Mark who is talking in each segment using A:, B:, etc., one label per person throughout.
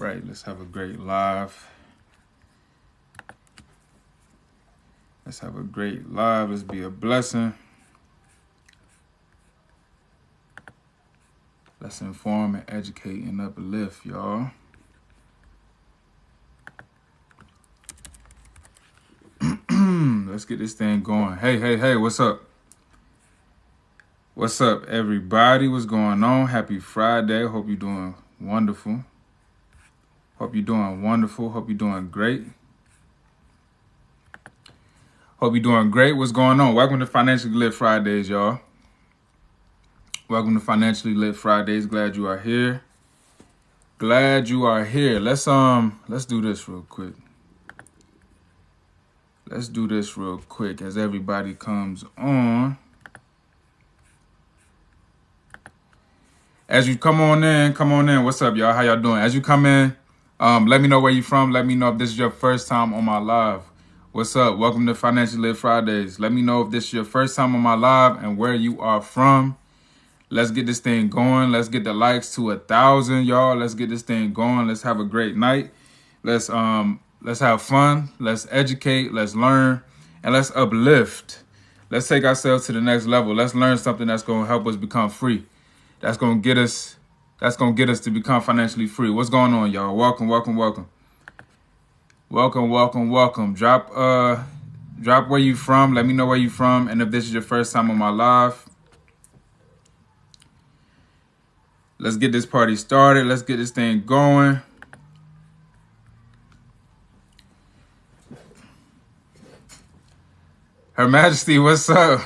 A: right, let's have a great live. Let's have a great live. Let's be a blessing. Let's inform and educate and uplift, y'all. Let's get this thing going. Hey, what's up? What's up, everybody? What's going on? Happy Friday. Hope you're doing wonderful. Hope you're doing wonderful. Hope you're doing great. Hope you're doing great. What's going on? Welcome to Financially Lit Fridays, y'all. Welcome to Financially Lit Fridays. Glad you are here. Glad you are here. Let's do this real quick. Let's do this real quick as everybody comes on. As you come on in. What's up, y'all? How y'all doing? As you come in, let me know where you from. Let me know if this is your first time on my live. What's up? Welcome to Financially Lit Fridays. Let me know if this is your first time on my live and where you are from. Let's get this thing going. Let's get the likes to 1,000, y'all. Let's get this thing going. Let's have a great night. Let's have fun. Let's educate. Let's learn, and let's uplift. Let's take ourselves to the next level. Let's learn something that's going to help us become free. That's going to get us to become financially free. What's going on, y'all? Welcome. Drop where you from. Let me know where you from, and if this is your first time on my live. Let's get this party started. Let's get this thing going. Her Majesty, what's up?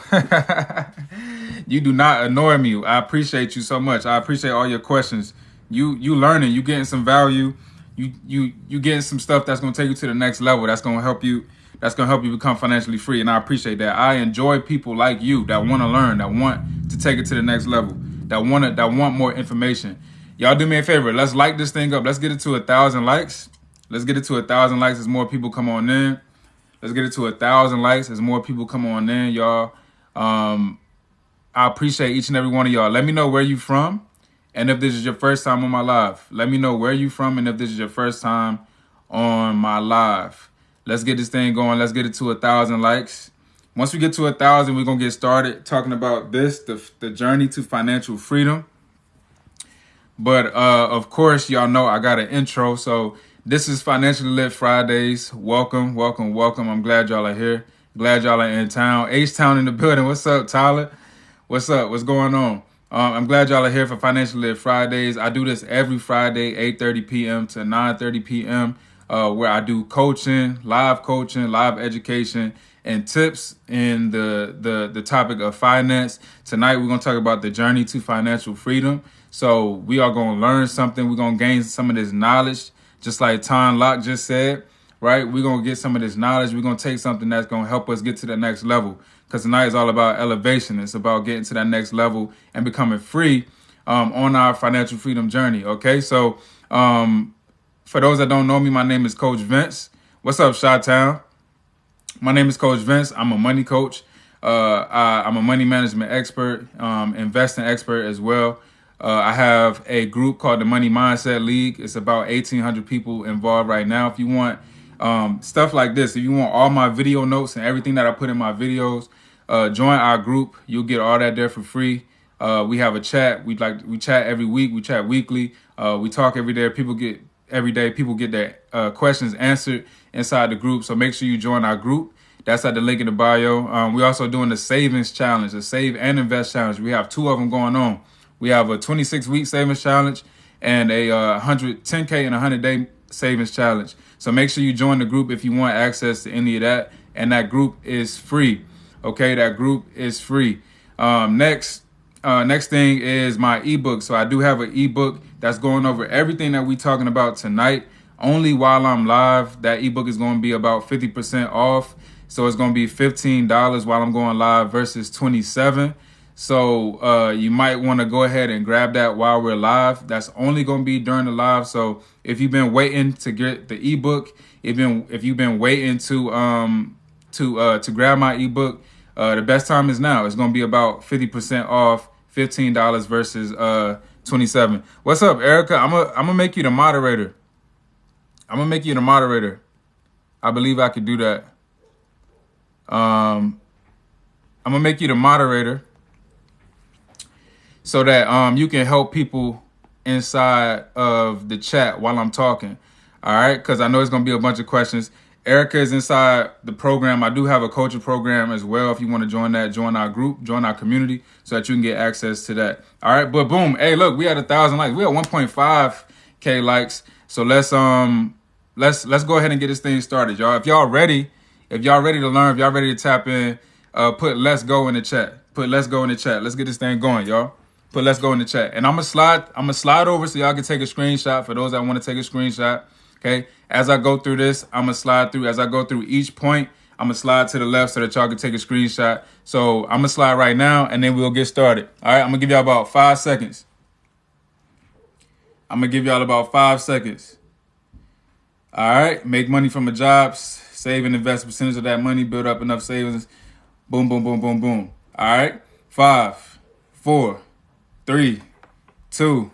A: You do not annoy me. I appreciate you so much. I appreciate all your questions. You learning. You getting some value. You getting some stuff that's gonna take you to the next level. That's gonna help you. That's gonna help you become financially free. And I appreciate that. I enjoy people like you that want to learn, that want to take it to the next level, that want more information. Y'all do me a favor. Let's like this thing up. Let's get it to 1,000 likes. Let's get it to 1,000 likes as more people come on in. Let's get it to 1,000 likes as more people come on in, y'all. I appreciate each and every one of y'all. Let me know where you from and if this is your first time on my live. Let me know where you from and if this is your first time on my live. Let's get this thing going. Let's get it to 1,000 likes. Once we get to 1,000, we're going to get started talking about this, the journey to financial freedom. But, of course, y'all know I got an intro. So this is Financially Lit Fridays. Welcome. I'm glad y'all are here. Glad y'all are in town. H-Town in the building. What's up, Tyler? What's up? What's going on? I'm glad y'all are here for Financially Lit Fridays. I do this every Friday, 8:30 p.m. to 9:30 p.m., where I do coaching, live education, and tips in the topic of finance. Tonight, we're going to talk about the journey to financial freedom. So we are going to learn something. We're going to gain some of this knowledge, just like Tom Locke just said, right? We're going to get some of this knowledge. We're going to take something that's going to help us get to the next level. Because tonight is all about elevation. It's about getting to that next level and becoming free on our financial freedom journey. Okay, so for those that don't know me, my name is Coach Vince. What's up, Chi-Town? My name is Coach Vince. I'm a money coach. I'm a money management expert, investing expert as well. I have a group called the Money Mindset League. It's about 1,800 people involved right now. If you want stuff like this, if you want all my video notes and everything that I put in my videos, join our group. You'll get all that there for free. We have a chat. We chat every week. We chat weekly. We talk every day. People get their questions answered inside the group. So make sure you join our group. That's at the link in the bio. We're also doing the savings challenge, the save and invest challenge. We have 2 of them going on. We have a 26-week savings challenge and a 110K and 100-day savings challenge. So make sure you join the group if you want access to any of that. And that group is free. Okay, that group is free. Next thing is my ebook. So I do have an ebook that's going over everything that we're talking about tonight. Only while I'm live, that ebook is going to be about 50% off. So it's going to be $15 while I'm going live versus $27. So you might want to go ahead and grab that while we're live. That's only going to be during the live. So if you've been waiting to get the ebook, if you've been waiting to grab my ebook, the best time is now. It's going to be about 50% off, $15 versus $27. What's up, Erica? I'm gonna make you the moderator. I'm gonna make you the moderator. I believe I could do that. I'm gonna make you the moderator so that you can help people inside of the chat while I'm talking. All right, because I know it's gonna be a bunch of questions. Erica is inside the program. I do have a coaching program as well. If you want to join that, join our group, join our community, so that you can get access to that. All right, but boom, hey, look, we had 1,000 likes. We had 1.5K likes. So let's go ahead and get this thing started, y'all. If y'all ready to learn, if y'all ready to tap in, put "let's go" in the chat. Put "let's go" in the chat. Let's get this thing going, y'all. Put "let's go" in the chat. And I'm gonna slide over so y'all can take a screenshot for those that want to take a screenshot. Okay. As I go through this, I'm gonna slide through. As I go through each point, I'm gonna slide to the left so that y'all can take a screenshot. So I'm gonna slide right now, and then we'll get started. All right. I'm gonna give y'all about 5 seconds. I'm gonna give y'all about 5 seconds. All right. Make money from a job. Save and invest a percentage of that money. Build up enough savings. Boom, boom, boom, boom, boom. All right. 5, 4, 3, 2,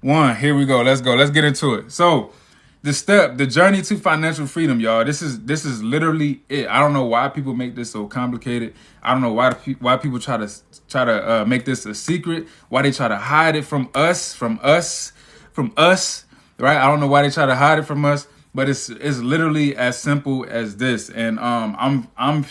A: 1. Here we go. Let's go. Let's get into it. So the journey to financial freedom, y'all. This is literally it. I don't know why people make this so complicated. I don't know why people try to make this a secret. Why they try to hide it from us, right? I don't know why they try to hide it from us, but it's literally as simple as this. And I'm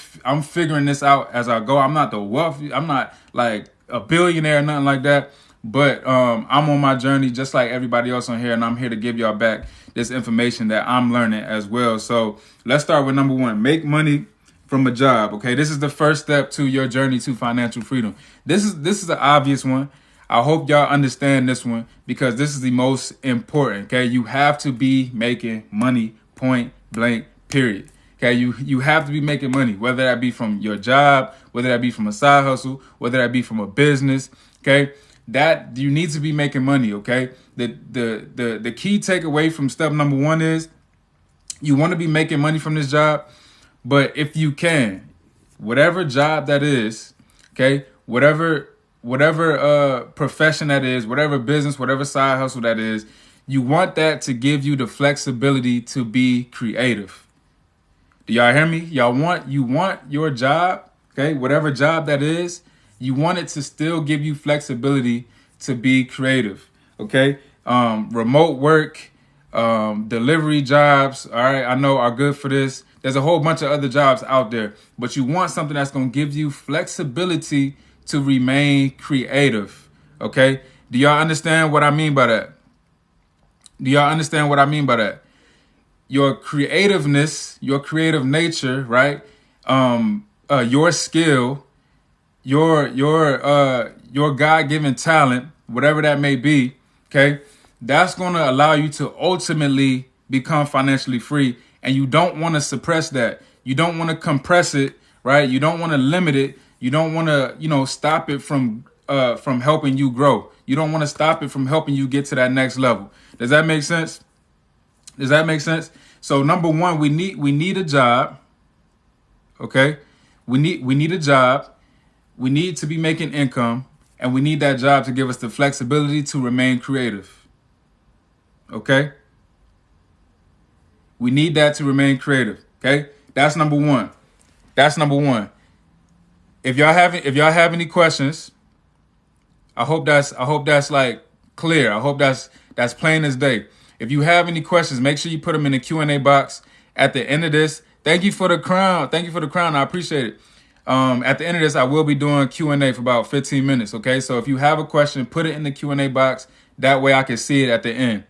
A: figuring this out as I go. I'm not the wealthy. I'm not like a billionaire or nothing like that. But I'm on my journey just like everybody else on here, and I'm here to give y'all back this information that I'm learning as well. So let's start with number 1. Make money from a job. Okay, this is the first step to your journey to financial freedom. This is an obvious one. I hope y'all understand this one because this is the most important. Okay, you have to be making money, point blank, period. Okay, you have to be making money, whether that be from your job, whether that be from a side hustle, whether that be from a business. Okay, that you need to be making money. Okay, the key takeaway from step number 1 is you want to be making money from this job, but if you can, whatever job that is, okay, whatever profession that is, whatever business, whatever side hustle that is, you want that to give you the flexibility to be creative. Do y'all hear me? You want your job, okay, whatever job that is, you want it to still give you flexibility to be creative, okay? Remote work, delivery jobs, all right, I know are good for this. There's a whole bunch of other jobs out there, but you want something that's going to give you flexibility to remain creative, okay? Do y'all understand what I mean by that? Do y'all understand what I mean by that? Your creativeness, your creative nature, right? Your skill, your God-given talent, whatever that may be, okay? That's going to allow you to ultimately become financially free, and you don't want to suppress that. You don't want to compress it, right? You don't want to limit it. You don't want to, stop it from helping you grow. You don't want to stop it from helping you get to that next level. Does that make sense? Does that make sense? So number 1, we need a job. Okay, we need a job. We need to be making income, and we need that job to give us the flexibility to remain creative. Okay, we need that to remain creative. Okay, that's number 1. That's number 1. If y'all have any questions, I hope that's like clear. I hope that's plain as day. If you have any questions, make sure you put them in the Q&A box at the end of this. Thank you for the crown. Thank you for the crown. I appreciate it. At the end of this, I will be doing Q&A for about 15 minutes. Okay, so if you have a question, put it in the Q&A box. That way I can see it at the end.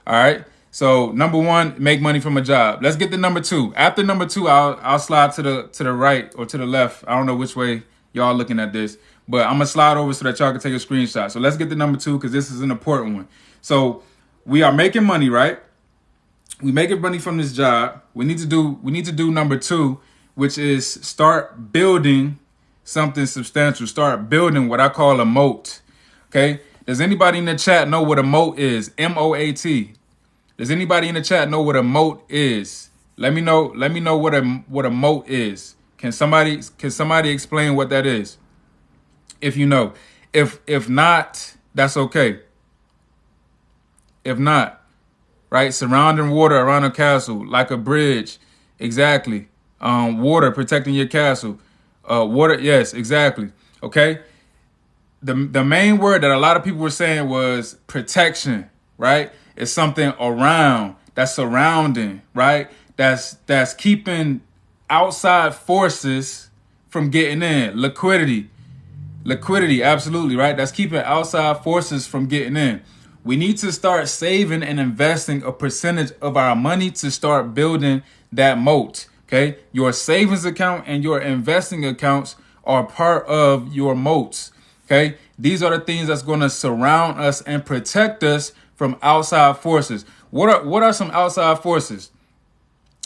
A: All right. So number 1, make money from a job. Let's get to number 2. After number 2, I'll slide to the right or to the left. I don't know which way y'all looking at this, but I'm gonna slide over so that y'all can take a screenshot. So let's get to number 2 because this is an important one. So we are making money, right? We making money from this job. We need to do number 2, which is start building something substantial. Start building what I call a moat. Okay. Does anybody in the chat know what a moat is? MOAT. Does anybody in the chat know what a moat is? Let me know what a moat is. Can somebody explain what that is? If you know. If not, that's okay. If not, right? Surrounding water around a castle, like a bridge. Exactly. Water protecting your castle. Water, yes, exactly. Okay. The main word that a lot of people were saying was protection, right? It's something around, that's surrounding, right? That's keeping outside forces from getting in. Liquidity, absolutely, right? That's keeping outside forces from getting in. We need to start saving and investing a percentage of our money to start building that moat. Okay. Your savings account and your investing accounts are part of your moats. Okay. These are the things that's going to surround us and protect us from outside forces. What are some outside forces?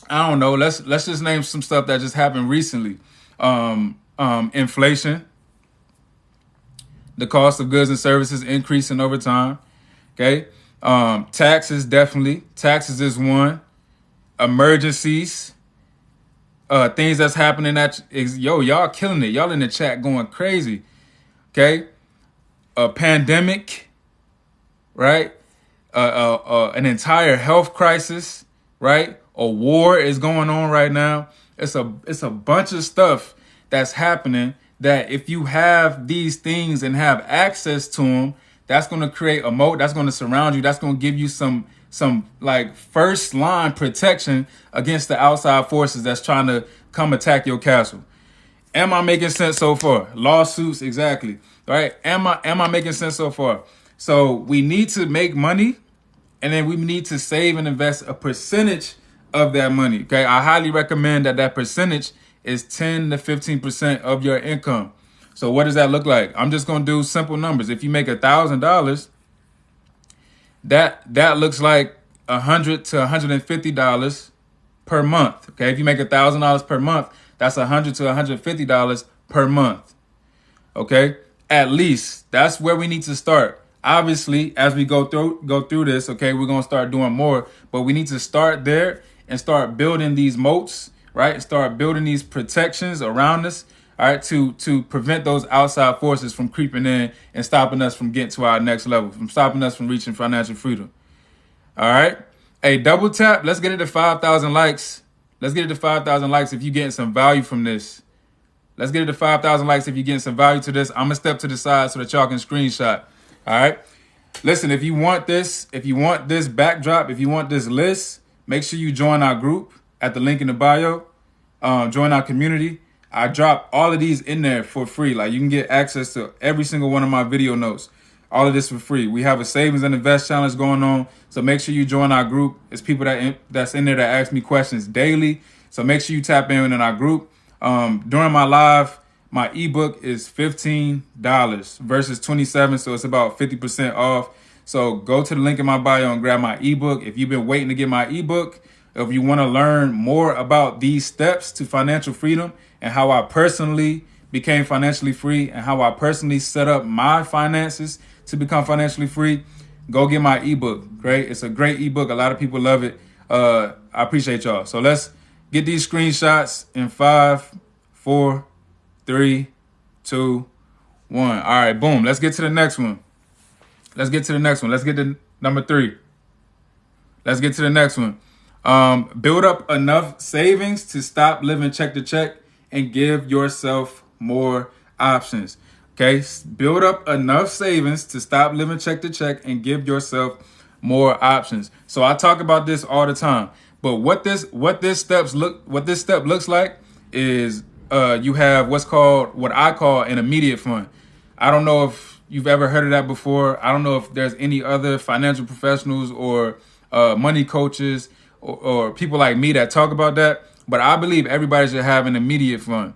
A: I don't know. Let's just name some stuff that just happened recently. Inflation, the cost of goods and services increasing over time. Okay. Taxes, definitely. Taxes is one. Emergencies, things that's happening y'all killing it. Y'all in the chat going crazy. Okay. A pandemic, right? An entire health crisis, right? A war is going on right now. It's a bunch of stuff that's happening that if you have these things and have access to them, that's going to create a moat. That's going to surround you. That's going to give you some like first line protection against the outside forces that's trying to come attack your castle. Am I making sense so far? Lawsuits, exactly. All right. Am I making sense so far? So we need to make money, and then we need to save and invest a percentage of that money. Okay. I highly recommend that percentage is 10 to 15% of your income. So what does that look like? I'm just going to do simple numbers. If you make $1,000, that looks like $100 to $150 per month. Okay. If you make $1,000 per month, that's $100 to $150 per month. Okay. At least that's where we need to start. Obviously, as we go through this, okay, we're going to start doing more, but we need to start there and start building these moats, right? Start building these protections around us, all right, to prevent those outside forces from creeping in and stopping us from getting to our next level, from stopping us from reaching financial freedom. All right. Hey, double tap. Let's get it to 5,000 likes. Let's get it to 5,000 likes if you're getting some value from this. Let's get it to 5,000 likes if you're getting some value to this. I'm going to step to the side so that y'all can screenshot. All right. Listen, if you want this backdrop, if you want this list, make sure you join our group at the link in the bio. Join our community. I drop all of these in there for free. Like, you can get access to every single one of my video notes. All of this for free. We have a savings and invest challenge going on. So make sure you join our group. It's people that's in there that ask me questions daily. So make sure you tap in our group. During my live, my ebook is $15 versus $27. So it's about 50% off. So go to the link in my bio and grab my ebook. If you've been waiting to get my ebook, if you want to learn more about these steps to financial freedom and how I personally became financially free and how I personally set up my finances to become financially free, go get my ebook. Great. It's a great ebook. A lot of people love it. I appreciate y'all. So let's get these screenshots in 5, 4, 3, 2, 1. All right, boom. Let's get to the next one. Let's get to number 3. Let's get to the next one. Build up enough savings to stop living check to check and give yourself more options. Okay, build up enough savings to stop living check to check and give yourself more options. So I talk about this all the time, but what this step looks like is you have what I call an immediate fund. I don't know if you've ever heard of that before. I don't know if there's any other financial professionals or money coaches or people like me that talk about that, but I believe everybody should have an immediate fund.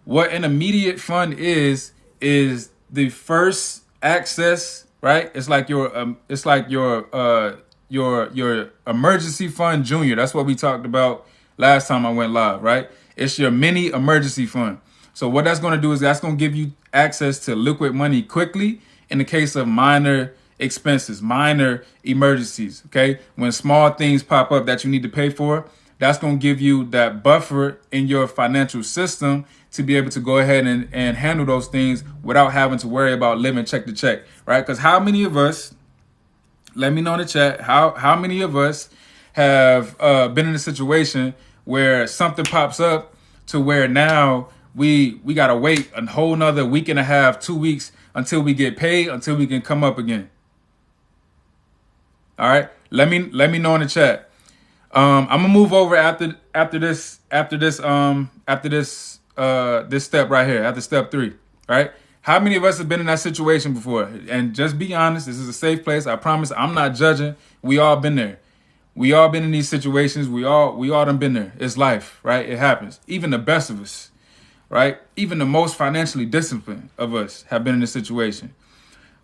A: What an immediate fund is the first access, right? It's like your emergency fund junior. That's what we talked about last time I went live, right? It's your mini emergency fund. So what that's going to do is that's going to give you access to liquid money quickly in the case of minor expenses, minor emergencies. Okay. When small things pop up that you need to pay for, that's going to give you that buffer in your financial system to be able to go ahead and handle those things without having to worry about living check to check, right? Because how many of us Let me know in the chat how many of us have been in a situation where something pops up to where now we gotta wait a whole nother week and a half, 2 weeks until we get paid, until we can come up again. All right, let me know in the chat. I'm gonna move over after this step right here, after step 3. Right? How many of us have been in that situation before? And just be honest. This is a safe place. I promise. I'm not judging. We all been there. We all been in these situations. We all done been there. It's life, right? It happens. Even the best of us, right? Even the most financially disciplined of us have been in this situation.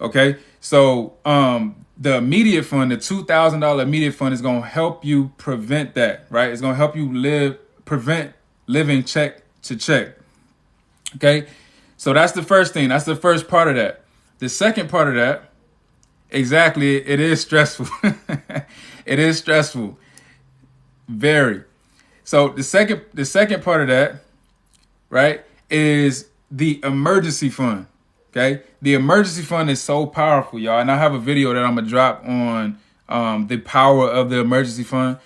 A: Okay, so the immediate fund, the $2,000 immediate fund, is gonna help you prevent that, right? It's gonna help you prevent living check to check. Okay, so that's the first thing. That's the first part of that. The second part of that, exactly, it is stressful. It is stressful, very. So the second part of that, right, is the emergency fund. Okay, the emergency fund is so powerful, y'all. And I have a video that I'm gonna drop on the power of the emergency fund,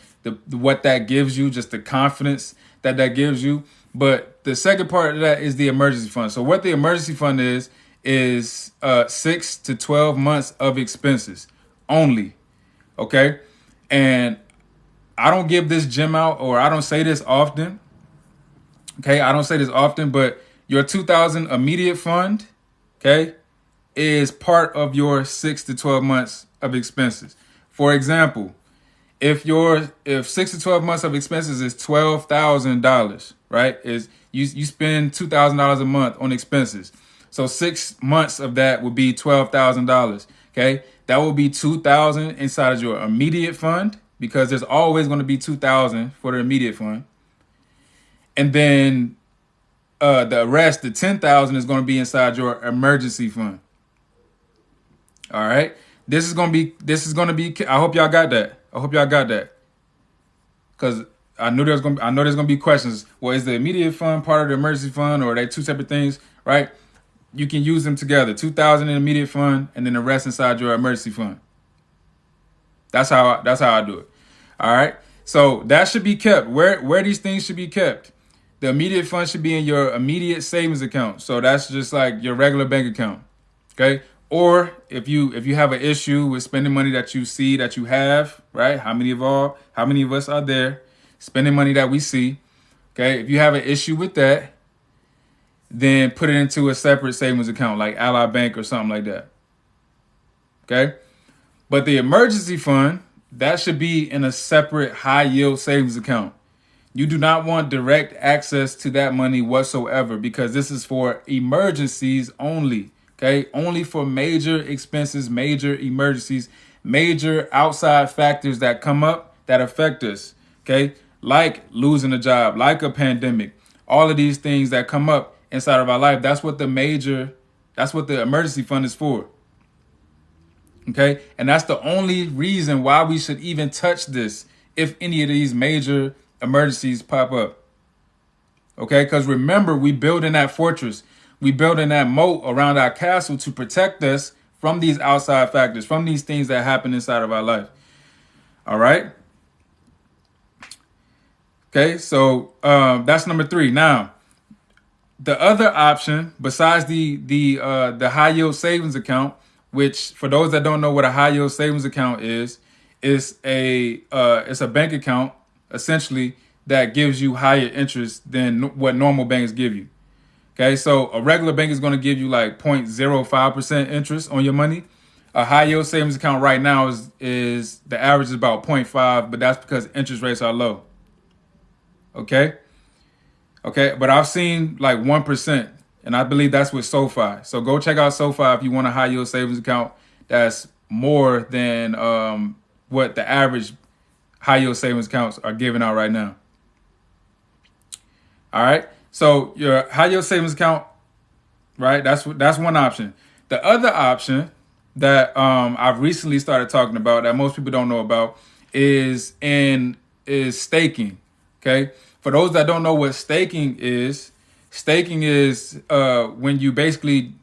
A: what that gives you, just the confidence that gives you. But the second part of that is the emergency fund. So what the emergency fund is 6 to 12 months of expenses only. Okay, and I don't give this gem out, or I don't say this often. Okay, I don't say this often, but your 2,000 immediate fund, okay, is part of your 6 to 12 months of expenses. For example, if 6 to 12 months of expenses is $12,000, right? Is you spend $2,000 a month on expenses. So 6 months of that would be $12,000. Okay, that will be $2,000 inside of your immediate fund, because there's always going to be $2,000 for the immediate fund, and then the rest, the $10,000, is going to be inside your emergency fund. All right. This is going to be, I hope y'all got that. Cause I know there's going to be questions. Well, is the immediate fund part of the emergency fund, or are they two separate things? Right. You can use them together. 2,000 in the immediate fund, and then the rest inside your emergency fund. That's how I do it. All right. So that should be kept. Where these things should be kept. The immediate fund should be in your immediate savings account. So that's just like your regular bank account. Okay. Or if you have an issue with spending money that you see that you have, right? How many of us are there spending money that we see? Okay. If you have an issue with that, then put it into a separate savings account like Ally Bank or something like that. Okay. But the emergency fund, that should be in a separate high yield savings account. You do not want direct access to that money whatsoever, because this is for emergencies only. Okay, only for major expenses, major emergencies, major outside factors that come up that affect us. Okay, like losing a job, like a pandemic, all of these things that come up inside of our life. That's what the emergency fund is for. Okay, and that's the only reason why we should even touch this if any of these major emergencies pop up. Okay, because remember, we building that fortress. We building that moat around our castle to protect us from these outside factors, from these things that happen inside of our life. All right. Okay, so that's number 3. Now, the other option besides the high yield savings account, which for those that don't know what a high yield savings account is a bank account essentially that gives you higher interest than what normal banks give you. Okay, so a regular bank is going to give you like 0.05% interest on your money. A high yield savings account right now is the average is about 0.5, but that's because interest rates are low. Okay, but I've seen like 1%, and I believe that's with SoFi. So go check out SoFi if you want a high yield savings account that's more than what the average high yield savings accounts are giving out right now. All right. So your high yield savings account, right? That's one option. The other option that I've recently started talking about that most people don't know about is staking. Okay. For those that don't know what staking is when you basically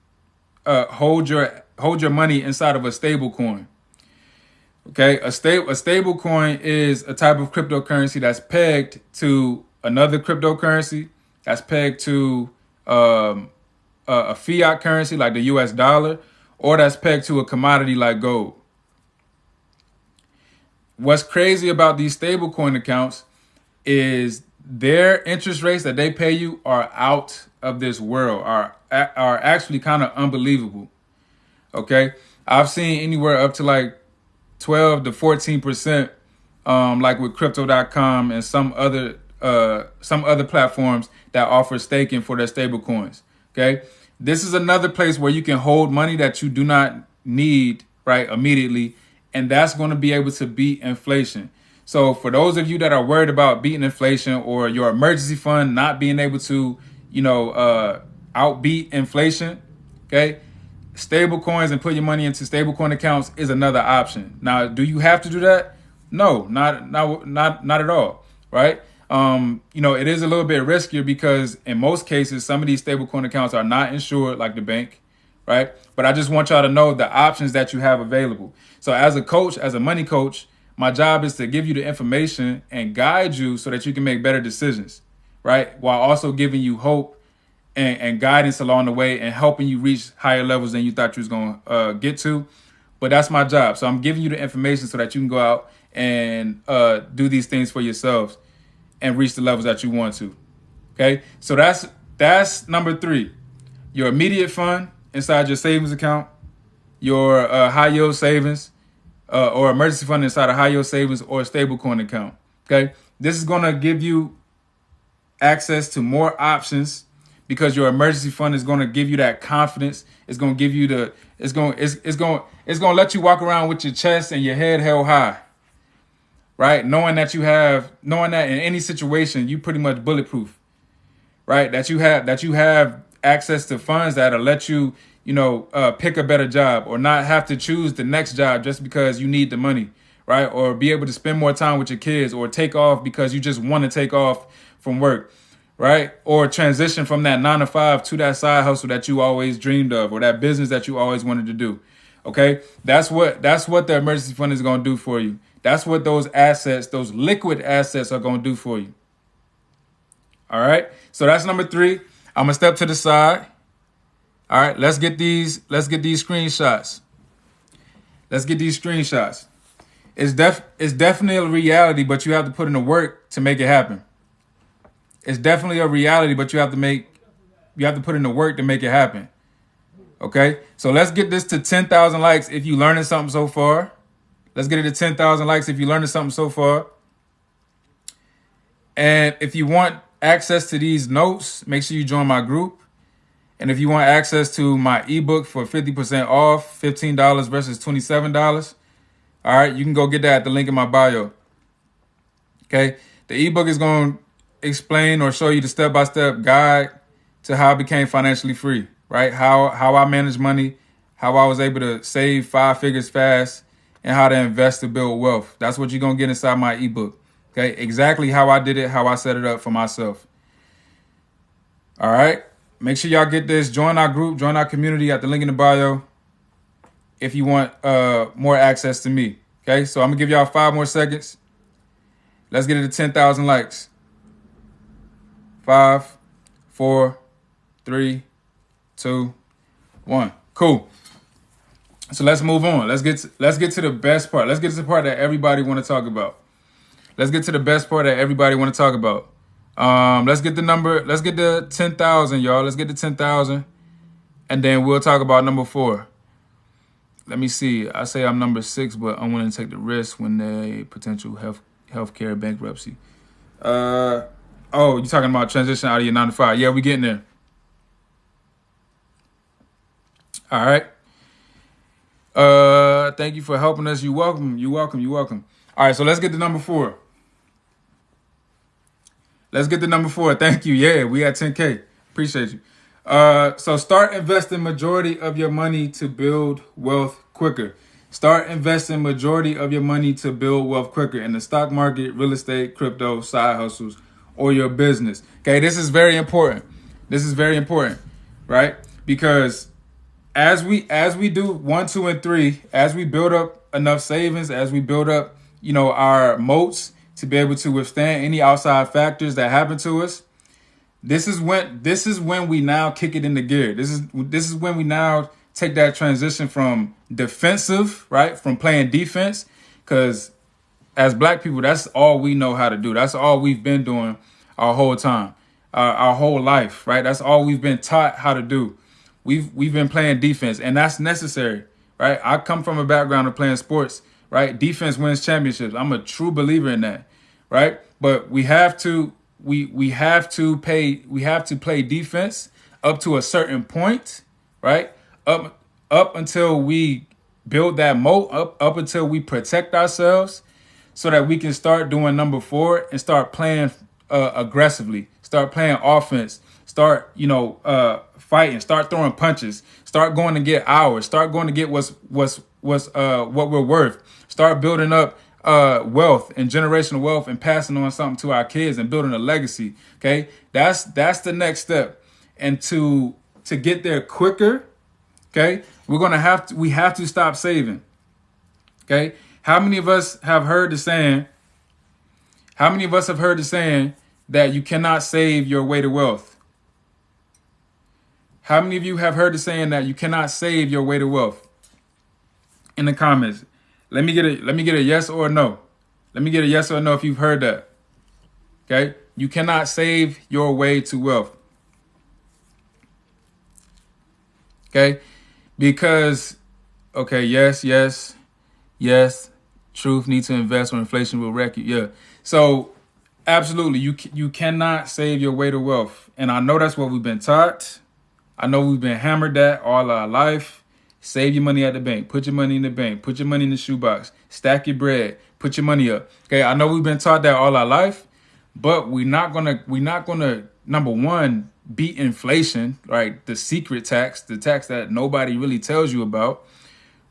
A: hold your money inside of a stable coin. Okay, a stable coin is a type of cryptocurrency that's pegged to another cryptocurrency, that's pegged to a fiat currency like the US dollar, or that's pegged to a commodity like gold. What's crazy about these stablecoin accounts is their interest rates that they pay you are out of this world, are actually kind of unbelievable. Okay, I've seen anywhere up to like 12 to 14%, like with crypto.com and some other platforms that offer staking for their stable coins. Okay, this is another place where you can hold money that you do not need right immediately, and that's going to be able to beat inflation. So for those of you that are worried about beating inflation or your emergency fund not being able to, outbeat inflation, okay, stable coins and put your money into stable coin accounts is another option. Now, do you have to do that? No, not at all, right? It is a little bit riskier because in most cases, some of these stable coin accounts are not insured like the bank, right? But I just want y'all to know the options that you have available. So as a coach, as a money coach, my job is to give you the information and guide you so that you can make better decisions, right? While also giving you hope and guidance along the way and helping you reach higher levels than you thought you was going to get to. But that's my job. So I'm giving you the information so that you can go out and do these things for yourselves and reach the levels that you want to. Okay, so that's number 3. Your immediate fund inside your savings account, your high yield savings, or emergency fund inside a high yield savings or a stable coin account. Okay, this is going to give you access to more options because your emergency fund is going to give you that confidence. It's going to give you it's going to let you walk around with your chest and your head held high, right? Knowing that in any situation you pretty much bulletproof, right? That you have access to funds that'll let you pick a better job or not have to choose the next job just because you need the money, right? Or be able to spend more time with your kids or take off because you just want to take off from work, right? Or transition from that 9 to 5 to that side hustle that you always dreamed of or that business that you always wanted to do. Okay, that's what the emergency fund is going to do for you. That's what those assets, those liquid assets, are going to do for you. All right, so that's number 3. I'm gonna step to the side. All right, let's get these screenshots. Let's get these screenshots. It's definitely a reality, but you have to put in the work to make it happen. It's definitely a reality, but you have to put in the work to make it happen. Okay, so let's get this to 10,000 likes if you learning something so far. Let's get it to 10,000 likes if you learning something so far. And if you want access to these notes, make sure you join my group. And if you want access to my ebook for 50% off, $15 versus $27, all right, you can go get that at the link in my bio. Okay, the ebook is going to explain or show you the step-by-step guide to how I became financially free, right? How I manage money, how I was able to save 5 figures fast, and how to invest to build wealth. That's what you're going to get inside my ebook. Okay, exactly how I did it, how I set it up for myself. All right, make sure y'all get this. Join our group, join our community at the link in the bio if you want more access to me. Okay, so I'm going to give y'all 5 more seconds. Let's get it to 10,000 likes. 5, 4, 3, 2, 1. Cool. So let's move on. Let's get to the best part. Let's get to the part that everybody want to talk about. Let's get to the best part that everybody want to talk about. Let's get the number. Let's get the 10,000, y'all. Let's get the 10,000, and then we'll talk about number 4. Let me see. I say I'm number 6, but I'm willing to take the risk when they potential healthcare bankruptcy. Oh, you're talking about transition out of your 9 to 5. Yeah, we getting there. All right. Thank you for helping us. You're welcome. You're welcome. You're welcome. All right, so let's get to number 4. Let's get to number 4. Thank you. Yeah, we at 10K. Appreciate you. So start investing majority of your money to build wealth quicker. Start investing majority of your money to build wealth quicker in the stock market, real estate, crypto, side hustles, or your business. Okay, this is very important. This is very important, right? Because as we do 1, 2, and 3, as we build up enough savings, as we build up, our moats to be able to withstand any outside factors that happen to us. This is when we now kick it into gear. This is when we now take that transition from defensive, right, from playing defense, because as Black people, that's all we know how to do. That's all we've been doing our whole time, our whole life, right? That's all we've been taught how to do. We've been playing defense, and that's necessary, right? I come from a background of playing sports, right? Defense wins championships. I'm a true believer in that, right? But we have to play defense up to a certain point, right? Up until we build that moat, up until we protect ourselves, so that we can start doing number 4 and start playing aggressively, start playing offense, start fighting, start throwing punches, start going to get ours, start going to get what we're worth, start building up wealth and generational wealth and passing on something to our kids and building a legacy. Okay, that's the next step. And to get there quicker, okay, we have to stop saving. Okay, how many of us have heard the saying? How many of us have heard the saying that you cannot save your way to wealth? How many of you have heard the saying that you cannot save your way to wealth? In the comments, let me get a yes or a no. Let me get a yes or a no if you've heard that. Okay, you cannot save your way to wealth. Okay, because yes. Truth, need to invest or inflation will wreck you. Yeah, so absolutely, you cannot save your way to wealth, and I know that's what we've been taught. I know we've been hammered that all our life. Save your money at the bank. Put your money in the bank. Put your money in the shoebox. Stack your bread. Put your money up. Okay, I know we've been taught that all our life, but we're not gonna number one, beat inflation, right? The secret tax, the tax that nobody really tells you about,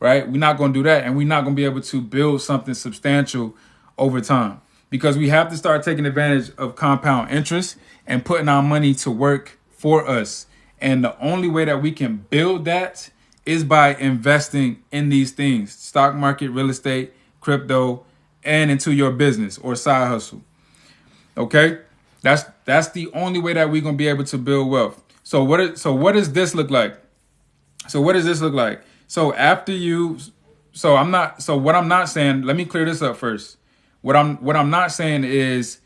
A: right? We're not gonna do that, and we're not gonna be able to build something substantial over time, because we have to start taking advantage of compound interest and putting our money to work for us. And the only way that we can build that is by investing in these things: stock market, real estate, crypto, and into your business or side hustle. Okay, that's the only way that we're gonna be able to build wealth. So what does this look like? So what I'm not saying, let me clear this up first. What I'm not saying is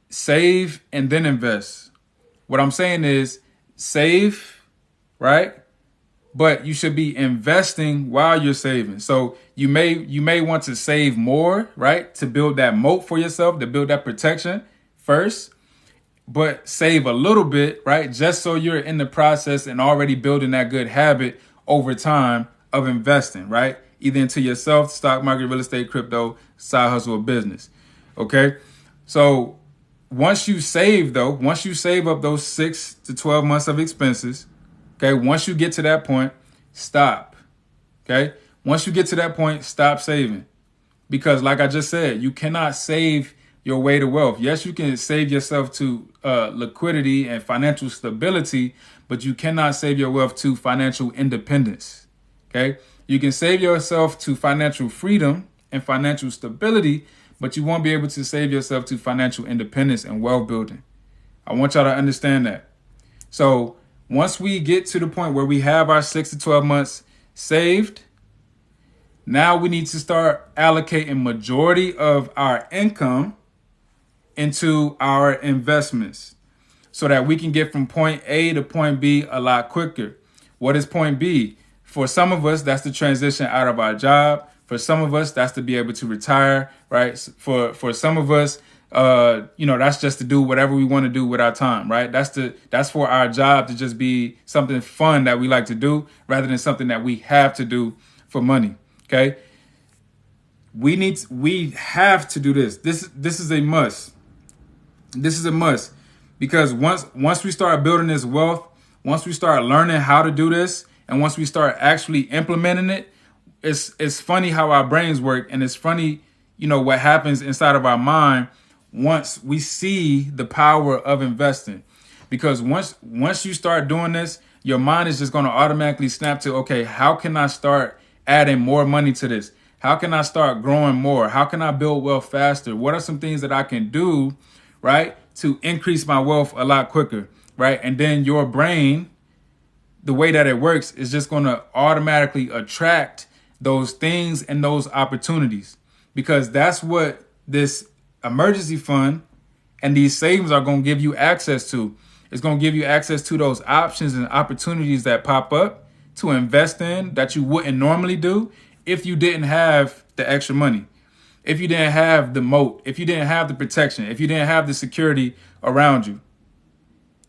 A: save and then invest. What I'm saying is save, right? But you should be investing while you're saving. So you may want to save more, right? To build that moat for yourself, to build that protection first, but save a little bit, right? Just so you're in the process and already building that good habit over time of investing, right? Either into yourself, stock market, real estate, crypto, side hustle, or business. Okay. So once you save up those 6 to 12 months of expenses, okay, once you get to that point, stop. Okay. Once you get to that point, stop saving. Because like I just said, you cannot save your way to wealth. Yes, you can save yourself to liquidity and financial stability, but you cannot save your wealth to financial independence. Okay. You can save yourself to financial freedom and financial stability, but you won't be able to save yourself to financial independence and wealth building. I want y'all to understand that. So once we get to the point where we have our 6 to 12 months saved, now we need to start allocating majority of our income into our investments so that we can get from point A to point B a lot quicker. What is point B? For some of us, that's the transition out of our job. For some of us, that's to be able to retire, right? For some of us, that's just to do whatever we want to do with our time, right? That's for our job to just be something fun that we like to do rather than something that we have to do for money. Okay. We have to do this. This is a must. This is a must, because once we start building this wealth, once we start learning how to do this, and once we start actually implementing it, it's funny how our brains work, and it's funny, what happens inside of our mind once we see the power of investing. Because once you start doing this, your mind is just going to automatically snap to, okay, how can I start adding more money to this? How can I start growing more? How can I build wealth faster? What are some things that I can do, right, to increase my wealth a lot quicker, right? And then your brain, the way that it works is just going to automatically attract those things and those opportunities, because that's what this emergency fund and these savings are going to give you access to. It's going to give you access to those options and opportunities that pop up to invest in that you wouldn't normally do if you didn't have the extra money, if you didn't have the moat, if you didn't have the protection, if you didn't have the security around you.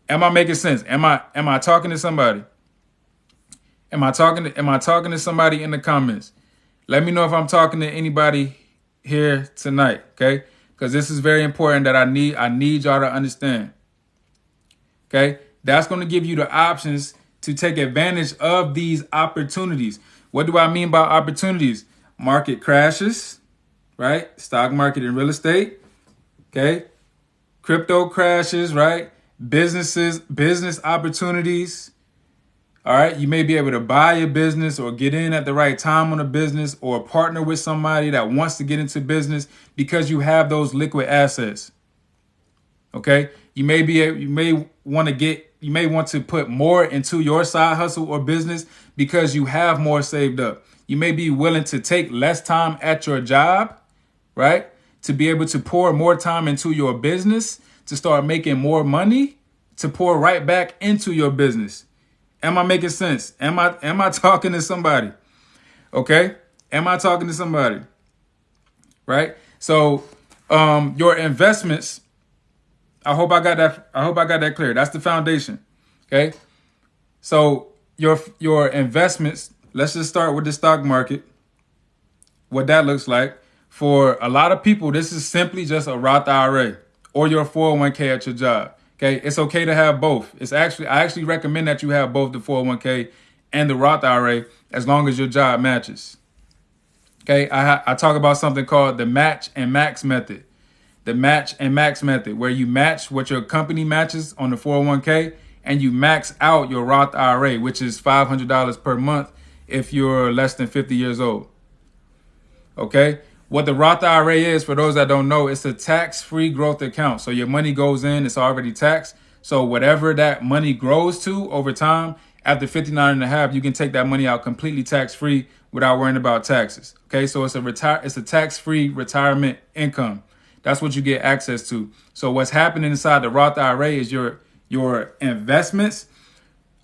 A: Am I making sense? Am I talking to somebody? Am I talking to somebody in the comments? Let me know if I'm talking to anybody here tonight, okay? Because this is very important that I need y'all to understand. Okay? That's going to give you the options to take advantage of these opportunities. What do I mean by opportunities? Market crashes, right? Stock market and real estate. Okay? Crypto crashes, right? Business opportunities. All right, you may be able to buy a business or get in at the right time on a business or partner with somebody that wants to get into business because you have those liquid assets. Okay, you may want to put more into your side hustle or business because you have more saved up. You may be willing to take less time at your job, right? To be able to pour more time into your business, to start making more money, to pour right back into your business. Am I making sense? Am I talking to somebody? Okay? Am I talking to somebody? Right? So, your investments, I hope I got that clear. That's the foundation. Okay? So, your investments, let's just start with the stock market. What that looks like. For a lot of people, this is simply just a Roth IRA or your 401k at your job. Okay, it's okay to have both. I actually recommend that you have both the 401k and the Roth IRA as long as your job matches. Okay, I talk about something called the match and max method. The match and max method, where you match what your company matches on the 401k and you max out your Roth IRA, which is $500 per month if you're less than 50 years old. Okay. What the Roth IRA is, for those that don't know, it's a tax-free growth account. So your money goes in, it's already taxed. So whatever that money grows to over time, after 59 and a half, you can take that money out completely tax-free without worrying about taxes. Okay, so it's a tax-free retirement income. That's what you get access to. So what's happening inside the Roth IRA is your investments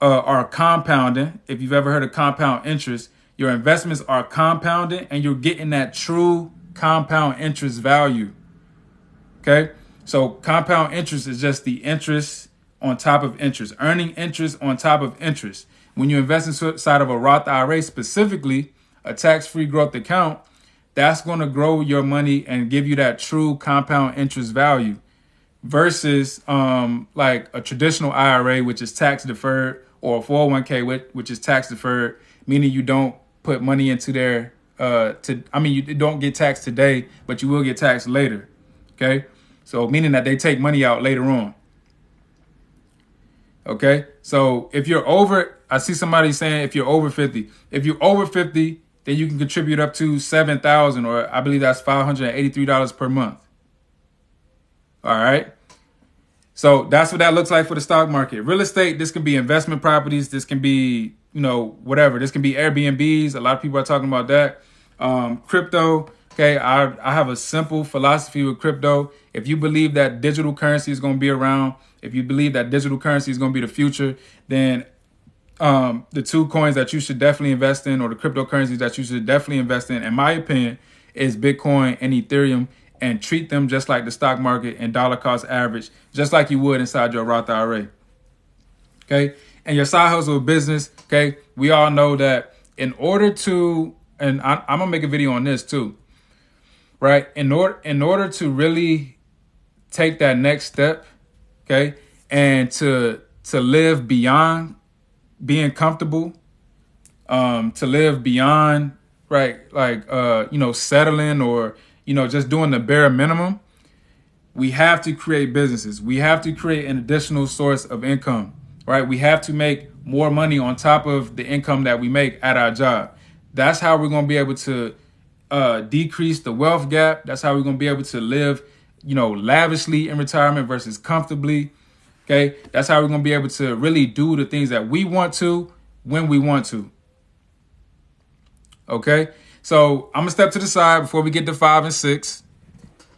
A: are compounding. If you've ever heard of compound interest, your investments are compounding and you're getting that true compound interest value. Okay. So compound interest is just the interest on top of interest, earning interest on top of interest. When you invest inside of a Roth IRA, specifically a tax-free growth account, that's going to grow your money and give you that true compound interest value versus like a traditional IRA, which is tax deferred, or a 401k, which is tax deferred, meaning you don't put money into there you don't get taxed today, but you will get taxed later. Okay. So meaning that they take money out later on. Okay. So if you're over, I see somebody saying if you're over 50, then you can contribute up to $7,000, or I believe that's $583 per month. All right. So that's what that looks like for the stock market. Real estate, this can be investment properties. This can be, whatever. This can be Airbnbs. A lot of people are talking about that. Crypto. Okay. I have a simple philosophy with crypto. If you believe that digital currency is going to be around, if you believe that digital currency is going to be the future, then the two coins that you should definitely invest in, or the cryptocurrencies that you should definitely invest in my opinion, is Bitcoin and Ethereum, and treat them just like the stock market and dollar cost average, just like you would inside your Roth IRA. Okay. And your side hustle business. Okay. We all know that in order to, and I'm going to make a video on this too, right? In order to really take that next step, okay, and to live beyond being comfortable, to live beyond, right, like, settling or, just doing the bare minimum, we have to create businesses. We have to create an additional source of income, right? We have to make more money on top of the income that we make at our job. That's how we're going to be able to decrease the wealth gap. That's how we're going to be able to live, lavishly in retirement versus comfortably. Okay. That's how we're going to be able to really do the things that we want to when we want to. Okay. So I'm going to step to the side before we get to 5 and 6.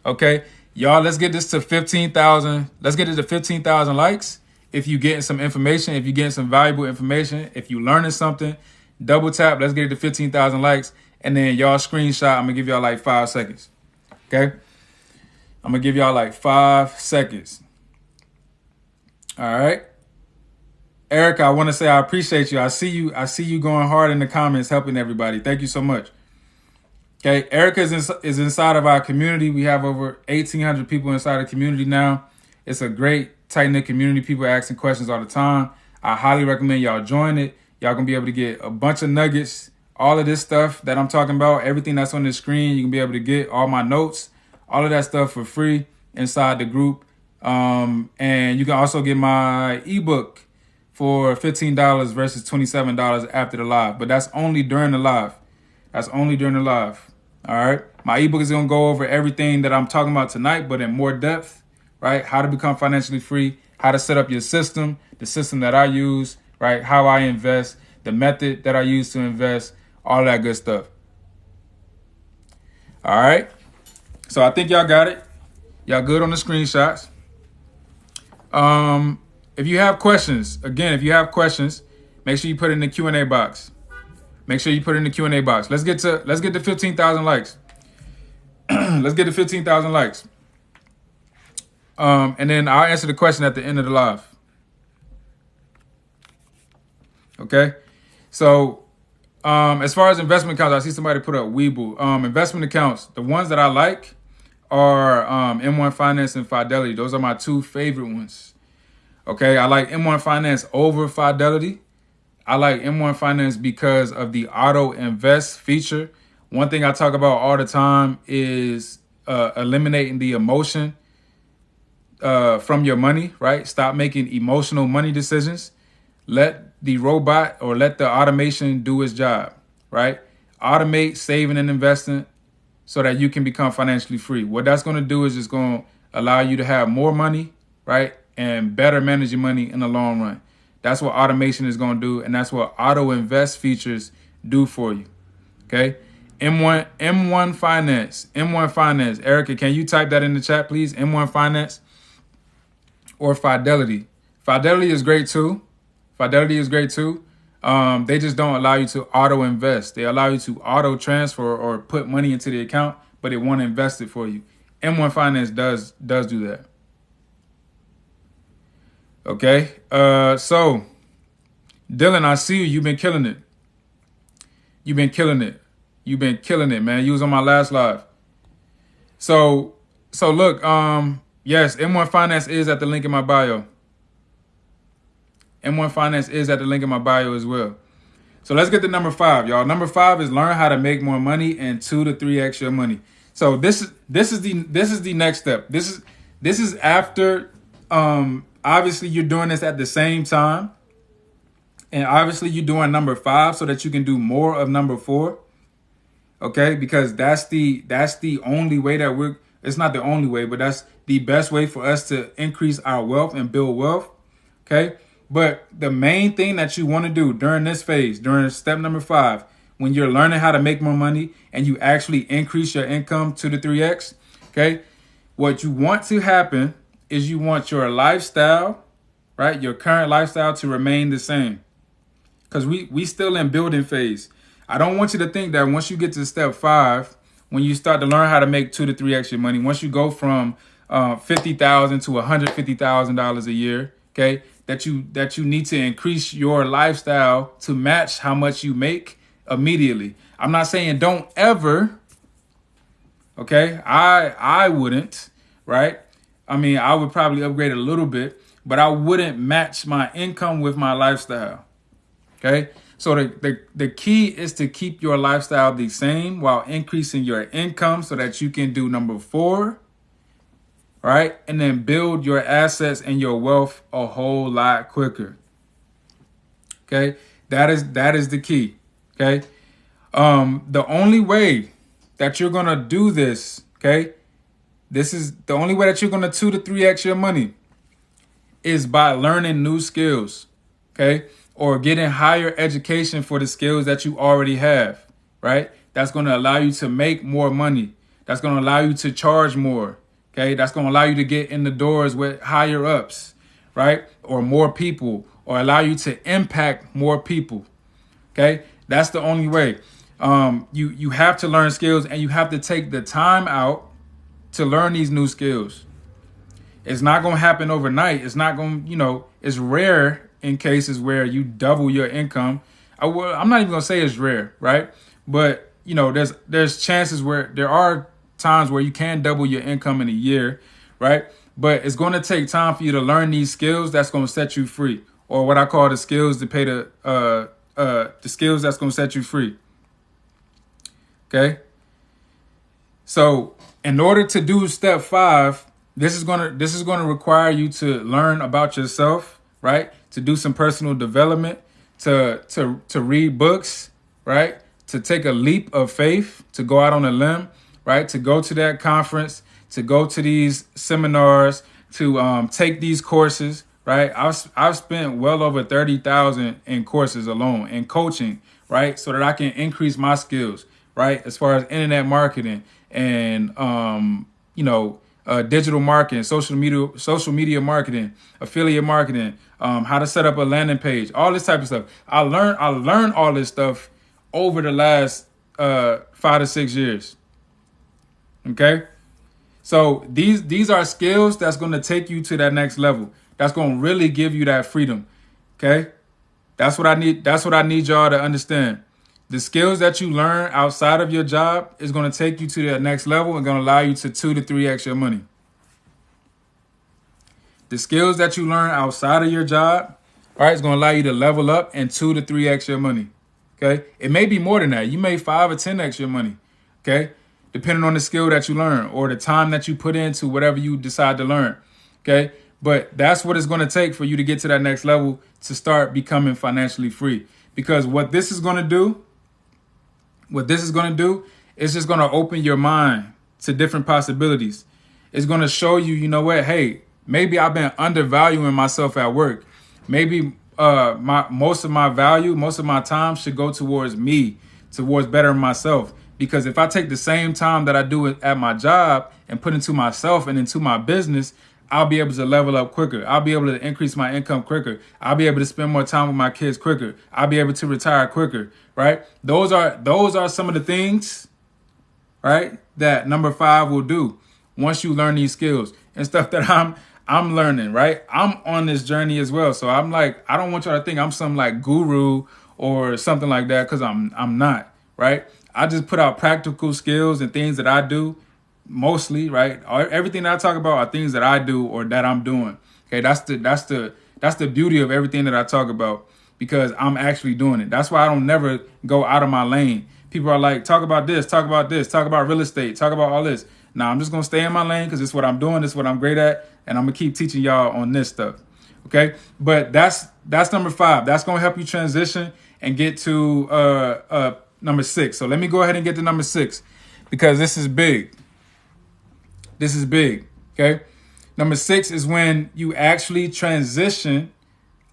A: Okay. Y'all, let's get this to 15,000. Let's get it to 15,000 likes. If you're getting some information, if you're getting some valuable information, if you're learning something, double tap. Let's get it to 15,000 likes. And then y'all screenshot. I'm going to give y'all like 5 seconds. Okay. I'm going to give y'all like 5 seconds. All right. Erica, I want to say I appreciate you. I see you going hard in the comments, helping everybody. Thank you so much. Okay. Erica is inside of our community. We have over 1,800 people inside the community now. It's a great tight-knit community. People asking questions all the time. I highly recommend y'all join it. Y'all gonna be able to get a bunch of nuggets, all of this stuff that I'm talking about, everything that's on the screen. You can be able to get all my notes, all of that stuff for free inside the group. And you can also get my ebook for $15 versus $27 after the live. But that's only during the live. That's only during the live. All right. My ebook is gonna go over everything that I'm talking about tonight, but in more depth. Right? How to become financially free, how to set up your system, the system that I use, right? How I invest, the method that I use to invest, all that good stuff. All right. So I think y'all got it. Y'all good on the screenshots. If you have questions, again, make sure you put it in the Q&A box. Make sure you put it in the Q&A box. Let's get to 15,000 likes. Let's get to 15,000 likes. And then I'll answer the question at the end of the live. Okay. So, as far as investment accounts, I see somebody put up Webull. Investment accounts, the ones that I like are M1 Finance and Fidelity. Those are my 2 favorite ones. Okay. I like M1 Finance over Fidelity. I like M1 Finance because of the auto invest feature. One thing I talk about all the time is eliminating the emotion from your money, right? Stop making emotional money decisions. Let the robot or let the automation do its job, right? Automate saving and investing so that you can become financially free. What that's going to do is it's going to allow you to have more money, right? And better manage your money in the long run. That's what automation is going to do. And that's what auto invest features do for you. Okay. M1 Finance. Erica, can you type that in the chat, please? M1 Finance. Or Fidelity. Fidelity is great too. They just don't allow you to auto invest. They allow you to auto transfer or put money into the account, but it won't invest it for you. M1 Finance does do that. Okay. So Dylan, I see you. You've been killing it. You've been killing it, man. You was on my last live. So look, yes, M1 Finance is at the link in my bio. M1 Finance is at the link in my bio as well. So let's get to number 5, y'all. Number 5 is learn how to make more money and 2 to 3x your money. So this is the next step. This is after obviously you're doing this at the same time. And obviously you're doing number 5 so that you can do more of number 4. Okay? Because that's the only way that it's not the only way, but that's the best way for us to increase our wealth and build wealth. Okay? But the main thing that you want to do during this phase, during step number 5, when you're learning how to make more money and you actually increase your income to the 3x, okay? What you want to happen is you want your lifestyle, right? Your current lifestyle to remain the same. Because we still in building phase. I don't want you to think that once you get to step 5, when you start to learn how to make 2 to 3x your money, once you go from $50,000 to $150,000 a year, okay, that you need to increase your lifestyle to match how much you make immediately. I'm not saying don't ever, okay? I wouldn't, right? I mean, I would probably upgrade a little bit, but I wouldn't match my income with my lifestyle, okay? So the key is to keep your lifestyle the same while increasing your income so that you can do number 4, right? And then build your assets and your wealth a whole lot quicker. Okay, that is the key. Okay, the only way that you're gonna do this, okay, this is the only way that you're gonna 2 to 3x your money is by learning new skills, okay, or getting higher education for the skills that you already have, right? That's gonna allow you to make more money. That's gonna allow you to charge more, okay? That's gonna allow you to get in the doors with higher ups, right? Or more people, or allow you to impact more people. Okay, that's the only way. You have to learn skills, and you have to take the time out to learn these new skills. It's not going to happen overnight. It's not going, it's rare in cases where you double your income. I'm not even going to say it's rare, right? But there's chances where there are times where you can double your income in a year, right? But it's going to take time for you to learn these skills that's going to set you free, or what I call the skills to pay the skills that's going to set you free. Okay. So in order to do step 5, this is going to require you to learn about yourself, right? To do some personal development, to read books, right? To take a leap of faith, to go out on a limb, right? To go to that conference, to go to these seminars, to take these courses, right? I've spent well over $30,000 in courses alone, in coaching, right? So that I can increase my skills, right? As far as internet marketing and digital marketing, social media marketing, affiliate marketing, how to set up a landing page, all this type of stuff. I learned all this stuff over the last 5 to 6 years. Okay. So these are skills that's going to take you to that next level. That's going to really give you that freedom. Okay. That's what I need. That's what I need y'all to understand. The skills that you learn outside of your job is going to take you to that next level and going to allow you to 2 to 3x your money. The skills that you learn outside of your job, all right, is going to allow you to level up and 2 to 3x your money. Okay. It may be more than that. You may 5 or 10x your money. Okay. Depending on the skill that you learn or the time that you put into whatever you decide to learn. Okay. But that's what it's going to take for you to get to that next level, to start becoming financially free. Because what this is going to do is just going to open your mind to different possibilities. It's going to show you, you know what, hey, maybe I've been undervaluing myself at work. Maybe most of my time should go towards me, towards bettering myself. Because if I take the same time that I do at my job and put into myself and into my business, I'll be able to level up quicker. I'll be able to increase my income quicker. I'll be able to spend more time with my kids quicker. I'll be able to retire quicker, right? Those are some of the things, right, that number 5 will do once you learn these skills and stuff that I'm learning, right? I'm on this journey as well. So I'm like, I don't want y'all to think I'm some like guru or something like that, because I'm not, right? I just put out practical skills and things that I do. Mostly, right? Everything that I talk about are things that I do or that I'm doing. Okay, that's the beauty of everything that I talk about, because I'm actually doing it. That's why I don't never go out of my lane. People are like, talk about this, talk about real estate, talk about all this. Now I'm just gonna stay in my lane because it's what I'm doing, it's what I'm great at, and I'm gonna keep teaching y'all on this stuff. Okay, but that's number 5. That's gonna help you transition and get to number 6. So let me go ahead and get to number 6, because this is big. This is big, okay? Number 6 is when you actually transition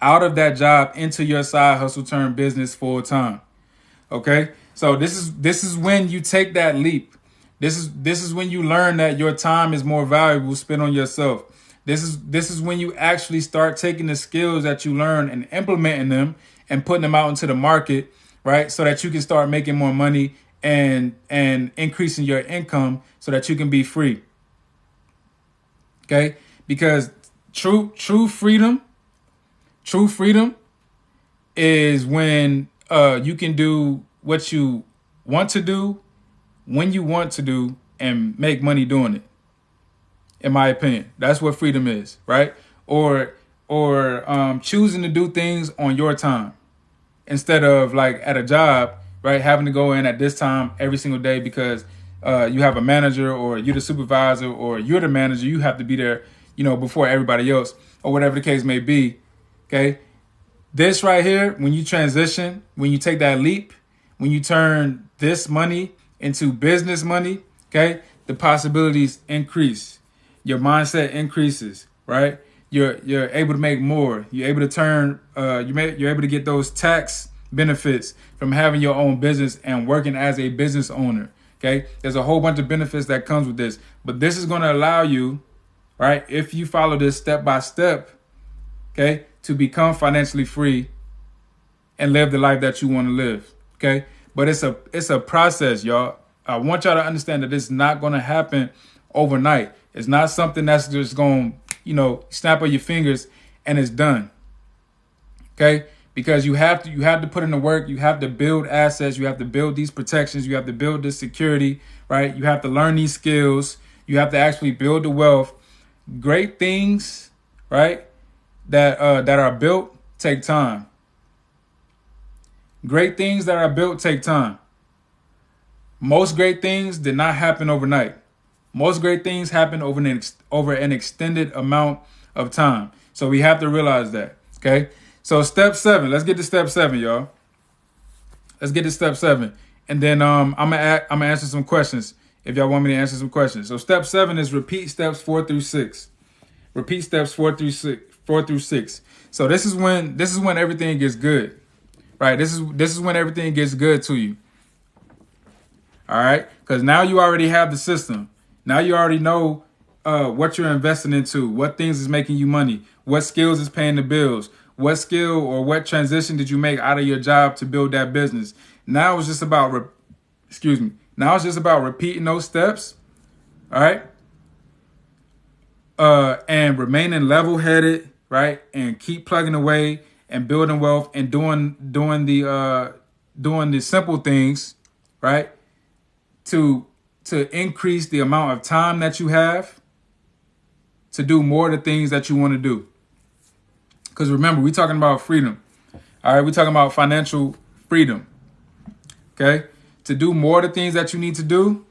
A: out of that job into your side hustle turned business full time, okay? So this is when you take that leap. This is when you learn that your time is more valuable spent on yourself. This is when you actually start taking the skills that you learn and implementing them and putting them out into the market, right? So that you can start making more money and increasing your income so that you can be free. Okay, because true freedom is when you can do what you want to do, when you want to do, and make money doing it. In my opinion, that's what freedom is, right? Or choosing to do things on your time instead of like at a job, right? Having to go in at this time every single day because you have a manager, or you're the supervisor, or you're the manager. You have to be there, before everybody else, or whatever the case may be. Okay. This right here, when you transition, when you take that leap, when you turn this money into business money, okay, the possibilities increase. Your mindset increases, right? You're able to make more. You're able to turn. You're able to get those tax benefits from having your own business and working as a business owner. Okay, there's a whole bunch of benefits that comes with this, but this is going to allow you, right, if you follow this step by step, okay, to become financially free and live the life that you want to live. Okay, but it's a process, y'all. I want y'all to understand that it's not going to happen overnight. It's not something that's just going, snap of your fingers and it's done. Okay, because you have to put in the work. You have to build assets. You have to build these protections. You have to build this security, right? You have to learn these skills. You have to actually build the wealth. Great things, right, that are built take time. Great things that are built take time. Most great things did not happen overnight. Most great things happen over an extended amount of time. So we have to realize that. Okay. So step 7. Let's get to step 7, y'all. Let's get to step 7, and then I'm gonna answer some questions if y'all want me to answer some questions. So step 7 is repeat steps 4 through 6. Repeat steps 4 through 6. 4 through 6. So this is when everything gets good, right? This is when everything gets good to you. All right, because now you already have the system. Now you already know what you're investing into, what things is making you money, what skills is paying the bills, what skill or what transition did you make out of your job to build that business. Now it's just about Now it's just about repeating those steps. All right. And remaining level-headed, right? And keep plugging away and building wealth and doing the simple things, right? To increase the amount of time that you have to do more of the things that you want to do. Because remember, we're talking about freedom. All right, we're talking about financial freedom. Okay, to do more of the things that you need to do,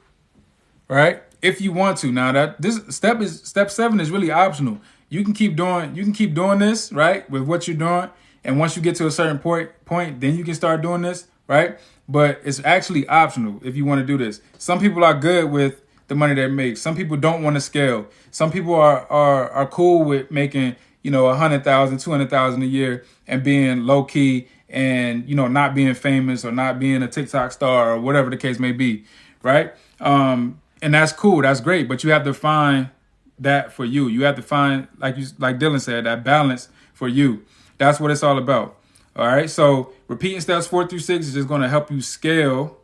A: right? If you want to. Now that this step 7 is really optional. You can keep doing this, right, with what you're doing, and once you get to a certain point, then you can start doing this, right? But it's actually optional if you want to do this. Some people are good with the money they make. Some people don't want to scale. Some people are cool with making, 100,000, 200,000 a year and being low key and, not being famous or not being a TikTok star or whatever the case may be. Right. And that's cool. That's great. But you have to find that for you. You have to find, like Dylan said, that balance for you. That's what it's all about. All right. So repeating steps 4 through 6 is just going to help you scale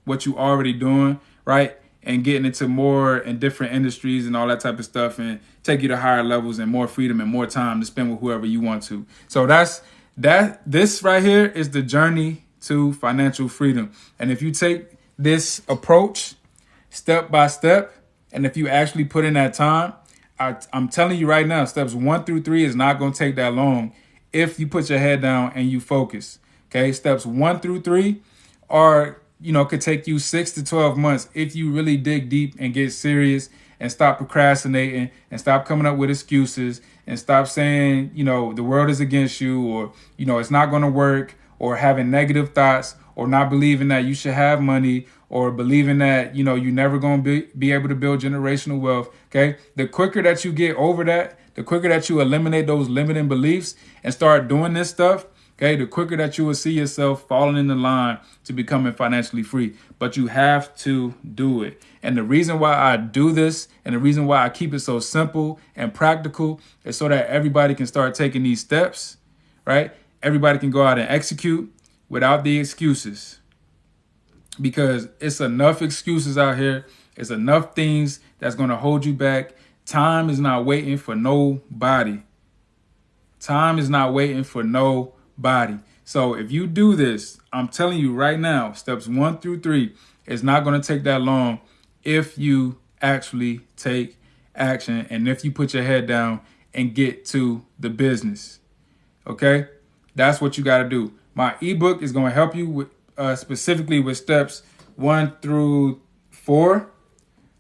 A: what you already doing. Right. And getting into more and different industries and all that type of stuff and take you to higher levels and more freedom and more time to spend with whoever you want to. So this right here is the journey to financial freedom. And if you take this approach step by step, and if you actually put in that time, I'm telling you right now, steps 1 through 3 is not going to take that long if you put your head down and you focus. Okay, steps 1 through 3 are could take you 6 to 12 months if you really dig deep and get serious and stop procrastinating and stop coming up with excuses and stop saying, the world is against you or, it's not going to work or having negative thoughts or not believing that you should have money or believing that, you're never going to be able to build generational wealth. Okay. The quicker that you get over that, the quicker that you eliminate those limiting beliefs and start doing this stuff, okay, the quicker that you will see yourself falling in the line to becoming financially free. But you have to do it. And the reason why I do this and the reason why I keep it so simple and practical is so that everybody can start taking these steps, right? Everybody can go out and execute without the excuses. Because it's enough excuses out here. It's enough things that's going to hold you back. Time is not waiting for nobody. Time is not waiting for nobody. So if you do this, I'm telling you right now, steps 1 through 3, it's not going to take that long if you actually take action and if you put your head down and get to the business. Okay, that's what you got to do. My ebook is going to help you with specifically with steps 1 through 4.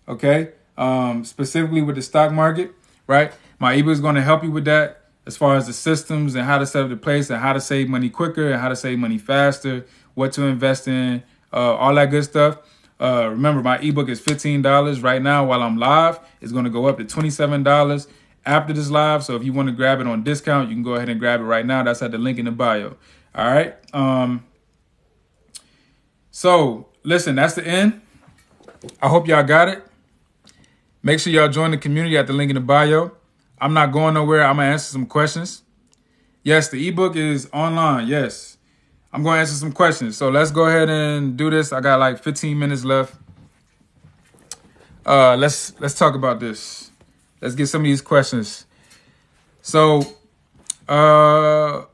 A: Okay, specifically with the stock market, right? My ebook is going to help you with that. as far as the systems and how to set up the place and how to save money quicker and how to save money faster, what to invest in, all that good stuff. Remember, my ebook is $15 right now while I'm live. It's going to go up to $27 after this live. So if you want to grab it on discount, you can go ahead and grab it right now. That's at the link in the bio. All right. So listen, that's the end. I hope y'all got it. Make sure y'all join the community at the link in the bio. I'm not going nowhere. I'm going to answer some questions. Yes, the ebook is online. Yes. I'm going to answer some questions. So let's go ahead and do this. I got like 15 minutes left. Let's talk about this. Let's get some of these questions. So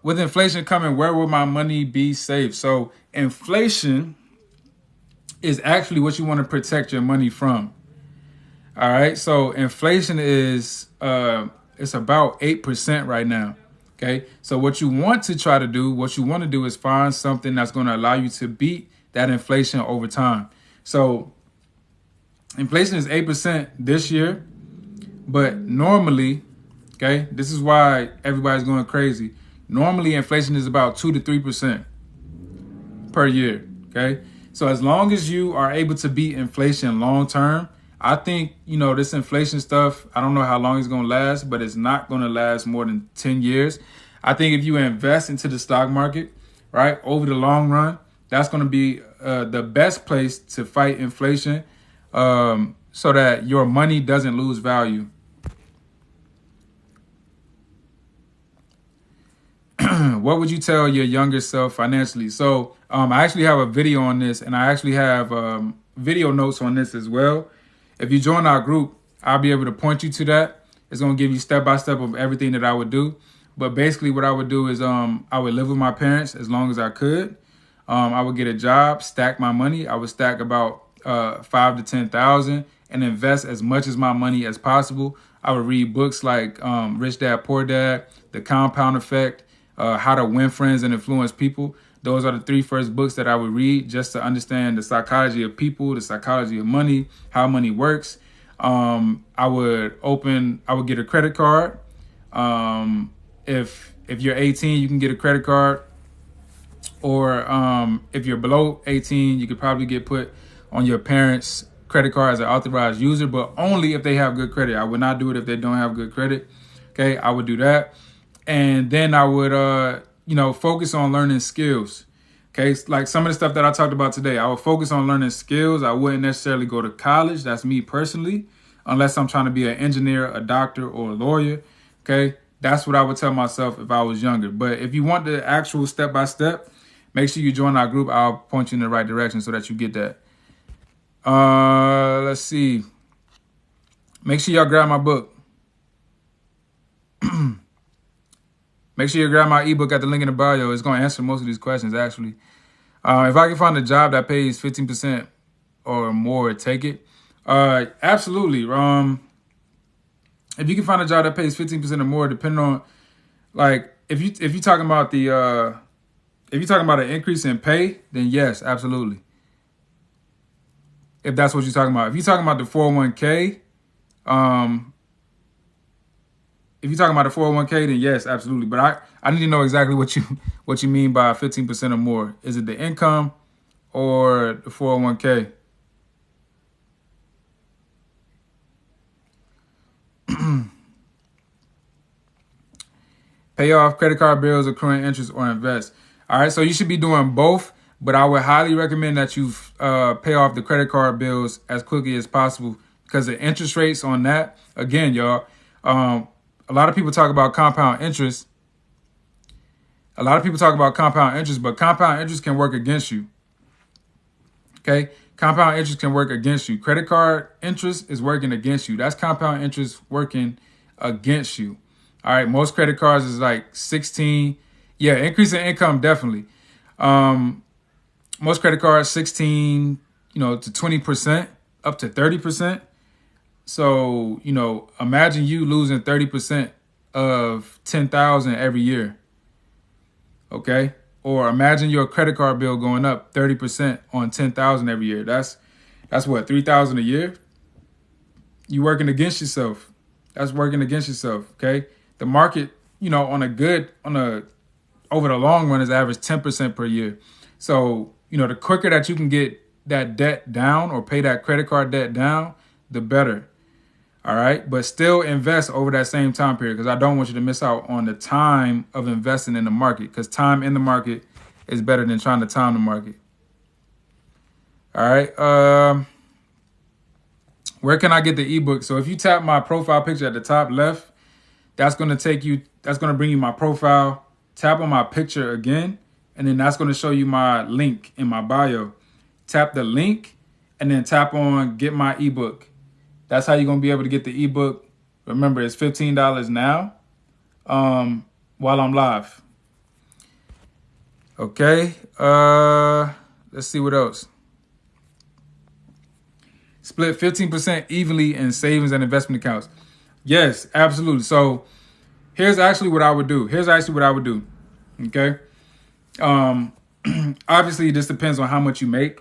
A: with inflation coming, where will my money be safe? So inflation is actually what you want to protect your money from. All right. So inflation is it's about 8% right now. Okay. So what you want to try to do, what you want to do is find something that's going to allow you to beat that inflation over time. So inflation is 8% this year, but normally, okay, this is why everybody's going crazy. Normally inflation is about 2 to 3% per year. Okay. So as long as you are able to beat inflation long term, I think, this inflation stuff, I don't know how long it's going to last, but it's not going to last more than 10 years. I think if you invest into the stock market, right, over the long run, that's going to be the best place to fight inflation so that your money doesn't lose value. What would you tell your younger self financially? So I actually have a video on this, and I actually have video notes on this as well. If you join our group, I'll be able to point you to that. It's going to give you step-by-step of everything that I would do. But basically what I would do is I would live with my parents as long as I could. I would get a job, stack my money. I would stack about 5 to 10,000 and invest as much as my money as possible. I would read books like Rich Dad, Poor Dad, The Compound Effect, How to Win Friends and Influence People. Those are the 3 first books that I would read just to understand the psychology of people, the psychology of money, how money works. I would get a credit card. If you're 18, you can get a credit card. Or if you're below 18, you could probably get put on your parents' credit card as an authorized user, but only if they have good credit. I would not do it if they don't have good credit. Okay, I would do that. And then I would focus on learning skills. Okay, like some of the stuff that I talked about today, I would focus on learning skills. I wouldn't necessarily go to college. That's me personally, unless I'm trying to be an engineer, a doctor, or a lawyer. Okay, that's what I would tell myself if I was younger. But if you want the actual step-by-step, make sure you join our group. I'll point you in the right direction so that you get that. Let's see. Make sure y'all grab my book. Make sure you grab my ebook at the link in the bio. It's going to answer most of these questions, actually. If I can find a job that pays 15% or more, take it. Absolutely. If you can find a job that pays 15% or more, depending on, like, if you're talking about if you're talking about an increase in pay, then yes, absolutely. If that's what you're talking about. If you're talking about the 401k, then yes, absolutely. But I need to know exactly what you mean by 15% or more. Is it the income or the 401k? Pay off credit card bills, accruing interest, or invest. All right, so you should be doing both, but I would highly recommend that you pay off the credit card bills as quickly as possible because the interest rates on that, again, y'all, a lot of people talk about compound interest. But compound interest can work against you. Okay? Compound interest can work against you. Credit card interest is working against you. That's compound interest working against you. All right, most credit cards is like 16. Yeah, increase in income, definitely. Most credit cards, 16, to 20%, up to 30%. So, imagine you losing 30% of 10,000 every year. Okay? Or imagine your credit card bill going up 30% on 10,000 every year. That's what, 3,000 a year? You working against yourself. That's working against yourself, okay? The market over the long run is average 10% per year. So, the quicker that you can get that debt down or pay that credit card debt down, the better. All right. But still invest over that same time period, because I don't want you to miss out on the time of investing in the market, because time in the market is better than trying to time the market. All right. Where can I get the ebook? So if you tap my profile picture at the top left, that's going to bring you my profile. Tap on my picture again, and then that's going to show you my link in my bio. Tap the link and then tap on get my ebook. That's how you're going to be able to get the ebook. Remember, it's $15 now while I'm live. Okay. Let's see what else. Split 15% evenly in savings and investment accounts. Yes, absolutely. So here's actually what I would do. Okay. Obviously, this depends on how much you make.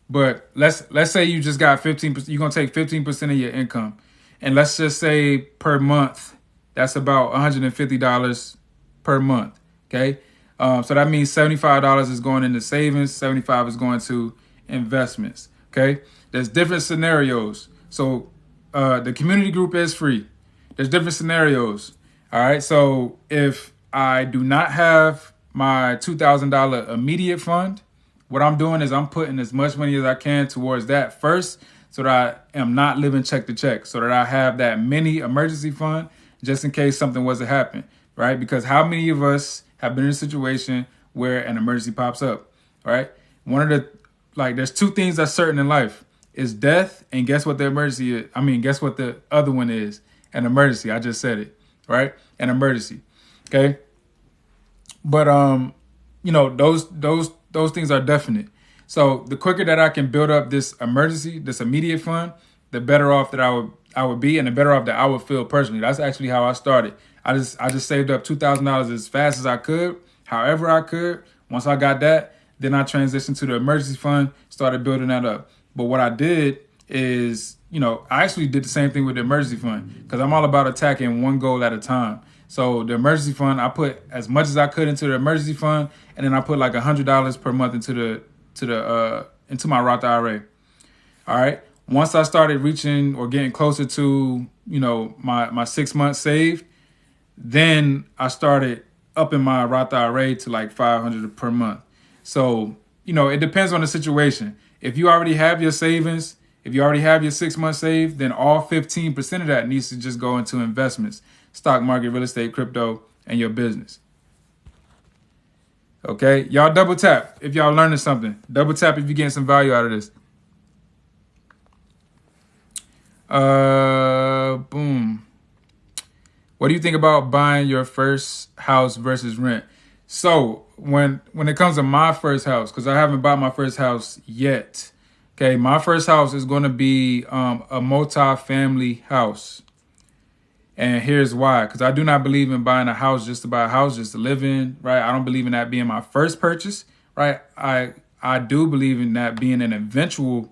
A: But let's say you just got 15%. You're going to take 15% of your income. And let's just say per month, that's about $150 per month. Okay. So that means $75 is going into savings. $75 is going to investments. Okay. There's different scenarios. So the community group is free. There's different scenarios. All right. So if I do not have my $2,000 immediate fund, what I'm doing is I'm putting as much money as I can towards that first, so that I am not living check to check, so that I have that mini emergency fund just in case something was to happen, right? Because how many of us have been in a situation where an emergency pops up, right? There's two things that's certain in life is death, and guess what the emergency is? Guess what the other one is? An emergency. I just said it, right? An emergency. Okay. But those things are definite. So the quicker that I can build up this immediate fund, the better off that I would be, and the better off that I would feel personally. That's actually how I started. I just saved up $2,000 as fast as I could, however I could. Once I got that, then I transitioned to the emergency fund, started building that up. But what I did is, I actually did the same thing with the emergency fund, because I'm all about attacking one goal at a time. So the emergency fund, I put as much as I could into the emergency fund, and then I put like $100 per month into my Roth IRA. All right. Once I started reaching or getting closer to, my 6 months saved, then I started upping my Roth IRA to like $500 per month. So, it depends on the situation. If you already have your savings, if you already have your 6 months saved, then all 15% of that needs to just go into investments, stock market, real estate, crypto, and your business. Okay, y'all double tap if y'all learning something. Double tap if you're getting some value out of this. Boom. What do you think about buying your first house versus rent? So when it comes to my first house, because I haven't bought my first house yet. Okay, my first house is going to be a multi-family house. And here's why. Because I do not believe in buying a house just to buy a house, just to live in, right? I don't believe in that being my first purchase, right? I do believe in that being an eventually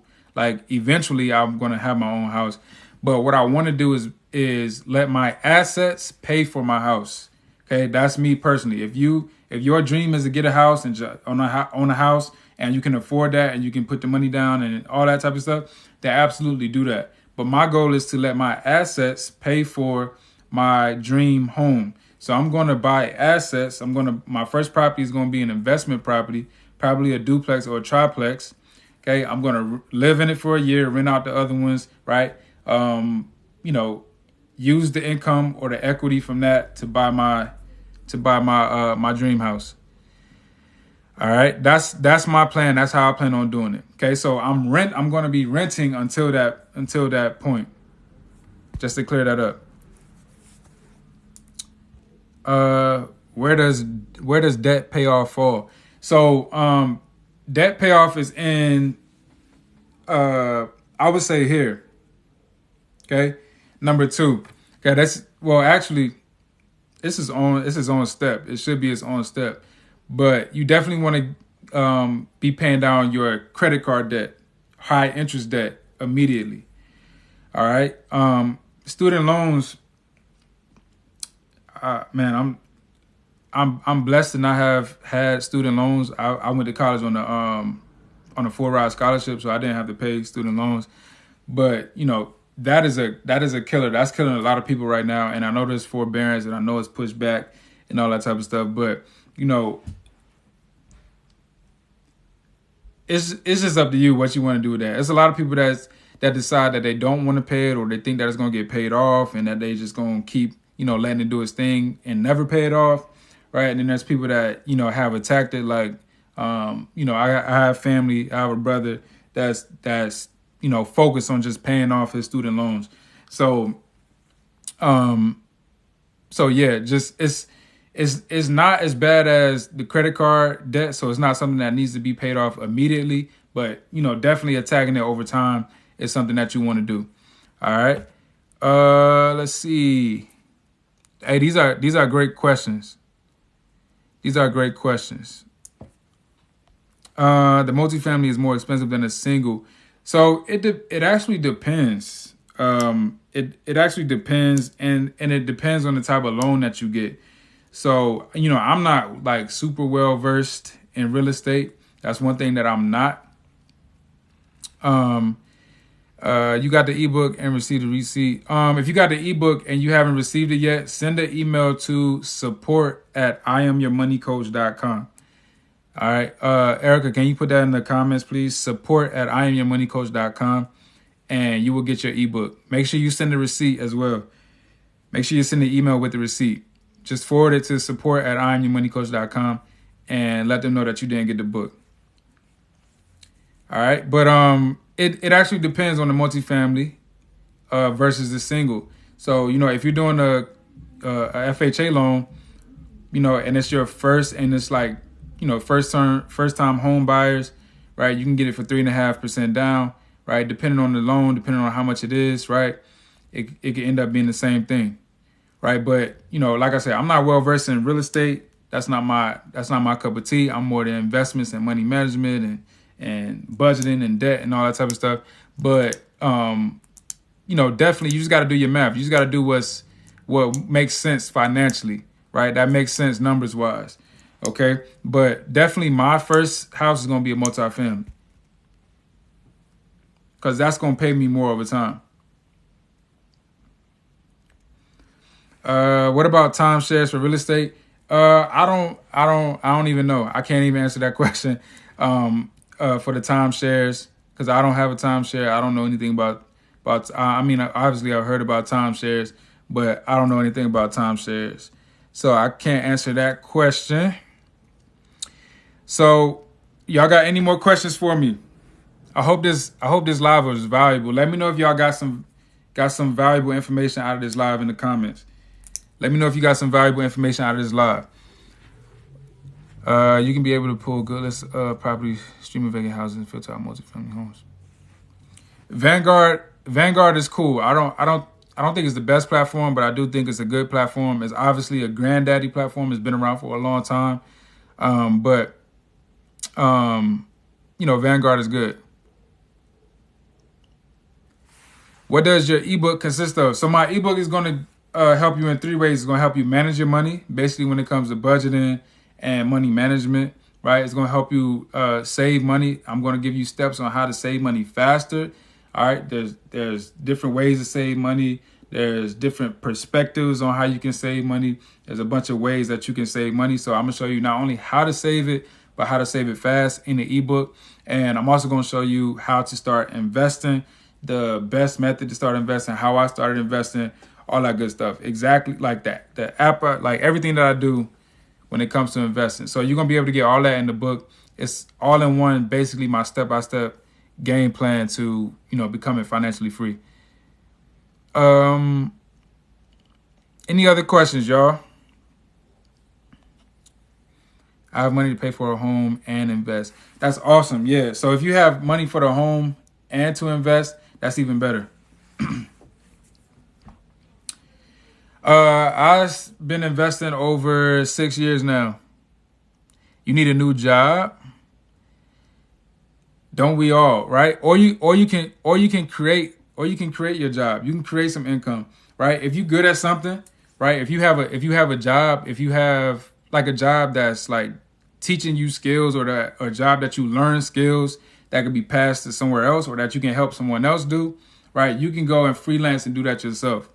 A: I'm going to have my own house. But what I want to do is let my assets pay for my house. Okay, that's me personally. If your dream is to get a house and own a house, and you can afford that, and you can put the money down and all that type of stuff, then absolutely do that. But my goal is to let my assets pay for my dream home. So I'm going to buy assets. My first property is going to be an investment property, probably a duplex or a triplex. Okay, I'm going to live in it for a year, rent out the other ones, right? Use the income or the equity from that to buy my dream house. All right, that's my plan. That's how I plan on doing it. Okay, so I'm going to be renting until that point. Just to clear that up. Where does debt payoff fall? So debt payoff is in I would say here. Okay, number 2. Okay, actually this is on its own step. It should be its own step. But you definitely want to be paying down your credit card debt, high interest debt immediately. All right. Student loans, man, I'm blessed to not have had student loans. I went to college on a full ride scholarship, so I didn't have to pay student loans. But that is a killer. That's killing a lot of people right now. And I know there's forbearance, and I know it's pushed back and all that type of stuff. But it's just up to you what you want to do with that. There's a lot of people that decide that they don't want to pay it, or they think that it's going to get paid off, and that they just going to keep letting it do its thing and never pay it off, right? And then there's people that have attacked it, like I have family, I have a brother that's focused on just paying off his student loans. So yeah, just it's not as bad as the credit card debt, so it's not something that needs to be paid off immediately, but definitely attacking it over time is something that you want to do. All right. Let's see. Hey, these are great questions. These are great questions. The multifamily is more expensive than a single. So it actually depends. It actually depends, and it depends on the type of loan that you get. So, I'm not like super well versed in real estate. That's one thing that I'm not. You got the ebook and received the receipt. If you got the ebook and you haven't received it yet, send an email to support@IamYourMoneyCoach.com. All right. Erica, can you put that in the comments, please? Support@IamYourMoneyCoach.com, and you will get your ebook. Make sure you send the receipt as well. Make sure you send the email with the receipt. Just forward it to support@IamYourMoneyCoach.com and let them know that you didn't get the book. All right. But it actually depends on the multifamily versus the single. So, if you're doing a FHA loan, and it's your first, and it's like, first time home buyers, right? You can get it for 3.5% down, right? Depending on the loan, depending on how much it is, right? It could end up being the same thing, right? But, like I said, I'm not well versed in real estate. That's not my cup of tea. I'm more the investments and money management and budgeting and debt and all that type of stuff. But, definitely you just got to do your math. You just got to do what makes sense financially, right? That makes sense numbers wise. Okay. But definitely my first house is going to be a multifamily, because that's going to pay me more over time. What about timeshares for real estate? I don't even know. I can't even answer that question. For the timeshares, because I don't have a timeshare. I don't know anything about. Obviously I've heard about timeshares, but I don't know anything about timeshares, so I can't answer that question. So, y'all got any more questions for me? I hope this live was valuable. Let me know if y'all got some valuable information out of this live in the comments. Let me know if you got some valuable information out of this live. You can be able to pull good property, streaming vacant houses, and filter out multifamily homes. Vanguard is cool. I don't think it's the best platform, but I do think it's a good platform. It's obviously a granddaddy platform. It's been around for a long time. But Vanguard is good. What does your ebook consist of? So my ebook is going to help you in 3 ways. It's going to help you manage your money, basically when it comes to budgeting and money management, right? It's going to help you save money. I'm going to give you steps on how to save money faster. All right. There's different ways to save money. There's different perspectives on how you can save money. There's a bunch of ways that you can save money. So I'm going to show you not only how to save it, but how to save it fast in the ebook. And I'm also going to show you how to start investing, the best method to start investing, how I started investing, all that good stuff. Exactly like that. The app, like everything that I do when it comes to investing. So you're going to be able to get all that in the book. It's all in one, basically my step-by-step game plan to, becoming financially free. Any other questions, y'all? I have money to pay for a home and invest. That's awesome. Yeah. So if you have money for the home and to invest, that's even better. I've been investing over 6 years now. You need a new job. Don't we all, right? Or you can create your job. You can create some income, right? If you're good at something, right? If you have a job, if you have like a job that's like teaching you skills, or that a job that you learn skills that could be passed to somewhere else, or that you can help someone else do, right? You can go and freelance and do that yourself.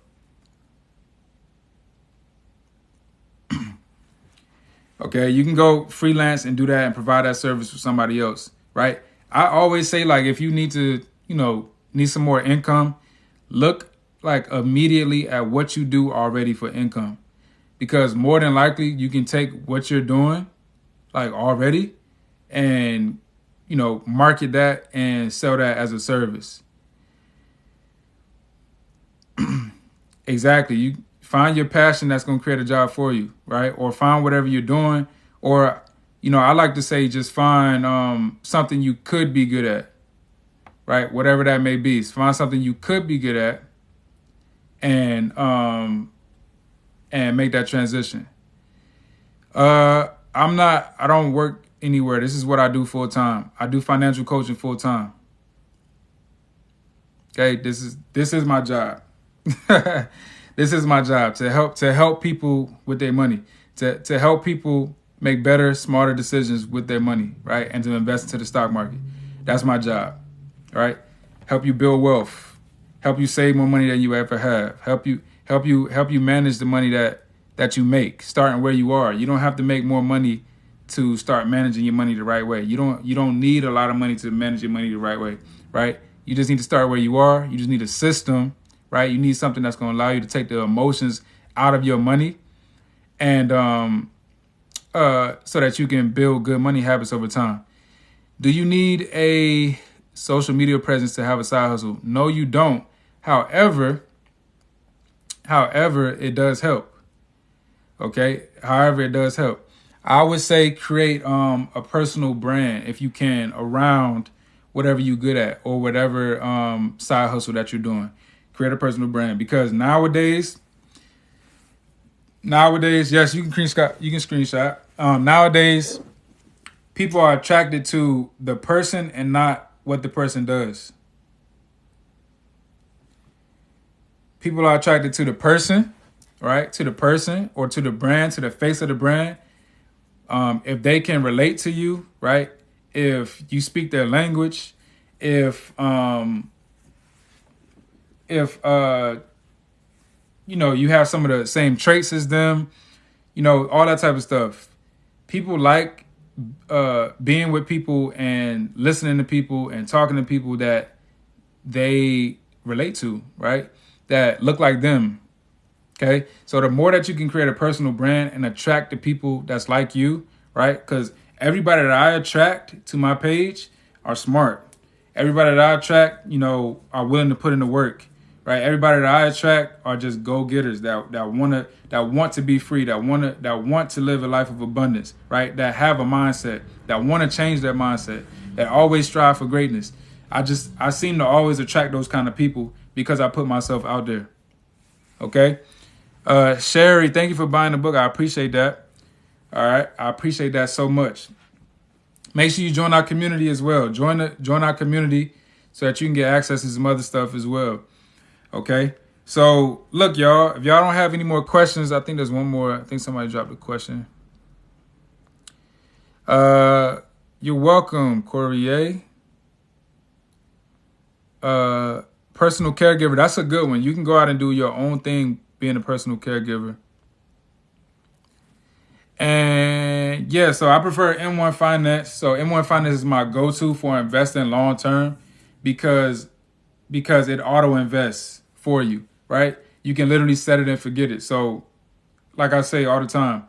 A: Okay, you can go freelance and do that and provide that service for somebody else, right? I always say, like, if you need to, need some more income, look like immediately at what you do already for income, because more than likely you can take what you're doing like already and, market that and sell that as a service. Exactly. You find your passion that's going to create a job for you, right? Or find whatever you're doing. Or, I like to say just find something you could be good at, right? Whatever that may be. So find something you could be good at and make that transition. I don't work anywhere. This is what I do full time. I do financial coaching full time. Okay, this is my job. This is my job to help people with their money, to help people make better, smarter decisions with their money, right? And to invest into the stock market. That's my job, right? Help you build wealth, help you save more money than you ever have, help you manage the money that you make, starting where you are. You don't have to make more money to start managing your money the right way. You don't need a lot of money to manage your money the right way, right? You just need to start where you are. You just need a system, right? You need something that's going to allow you to take the emotions out of your money, and so that you can build good money habits over time. Do you need a social media presence to have a side hustle? No, you don't. However, it does help. Okay. However, it does help. I would say create a personal brand, if you can, around whatever you're good at or whatever side hustle that you're doing. Create a personal brand, because nowadays, yes, you can screenshot. Nowadays, people are attracted to the person and not what the person does. People are attracted to the person, right? To the person or to the brand, to the face of the brand. If they can relate to you, right? If you speak their language, if you have some of the same traits as them, all that type of stuff. People like being with people and listening to people and talking to people that they relate to, right? That look like them. Okay. So the more that you can create a personal brand and attract the people that's like you, right? Because everybody that I attract to my page are smart. Everybody that I attract, are willing to put in the work, right? Everybody that I attract are just go-getters that want to be free, that want to live a life of abundance, right? That have a mindset, that want to change their mindset, that always strive for greatness. I seem to always attract those kind of people because I put myself out there. Okay. Sherry, thank you for buying the book. I appreciate that. All right. I appreciate that so much. Make sure you join our community as well. Join our community so that you can get access to some other stuff as well. Okay. So look, y'all, if y'all don't have any more questions, I think there's one more. I think somebody dropped a question. You're welcome, Courier. Personal caregiver. That's a good one. You can go out and do your own thing being a personal caregiver. And yeah, so I prefer M1 Finance. So M1 Finance is my go-to for investing long term because it auto invests for you, right? You can literally set it and forget it. So like I say all the time,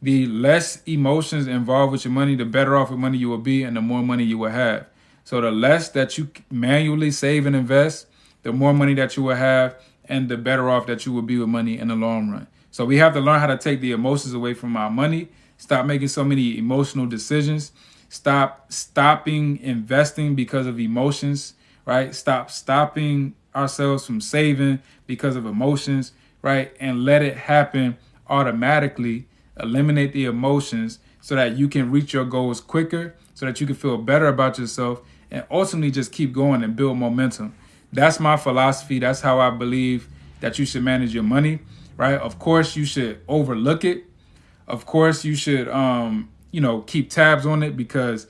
A: the less emotions involved with your money, the better off with money you will be and the more money you will have. So the less that you manually save and invest, the more money that you will have and the better off that you will be with money in the long run. So we have to learn how to take the emotions away from our money. Stop making so many emotional decisions. Stopping investing because of emotions, right? Stopping ourselves from saving because of emotions, right? And let it happen automatically. Eliminate the emotions so that you can reach your goals quicker, so that you can feel better about yourself and ultimately just keep going and build momentum. That's my philosophy. That's how I believe that you should manage your money. right? Of course, you should overlook it. Of course, you should, keep tabs on it because,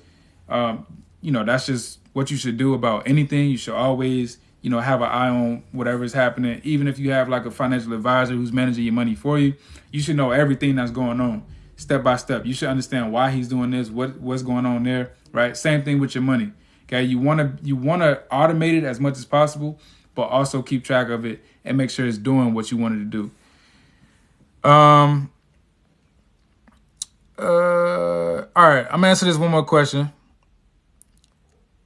A: that's just what you should do about anything. You should always, have an eye on whatever is happening. Even if you have like a financial advisor who's managing your money for you, you should know everything that's going on step by step. You should understand why he's doing this, what's going on there, right? Same thing with your money. Okay, you want to automate it as much as possible, but also keep track of it and make sure it's doing what you wanted to do. All right, I'm gonna answer this one more question,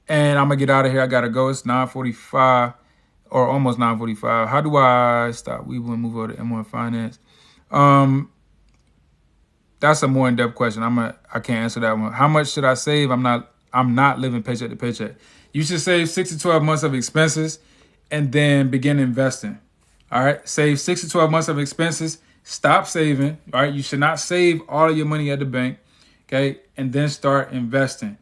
A: and I'm gonna get out of here. I gotta go. It's 9:45 or almost 9:45. How do I stop? We will move over to M1 Finance. That's a more in-depth question. I can't answer that one. How much should I save? I'm not living paycheck to paycheck. You should save 6 to 12 months of expenses and then begin investing. All right. Save 6 to 12 months of expenses. Stop saving. All right. You should not save all of your money at the bank. Okay. And then start investing.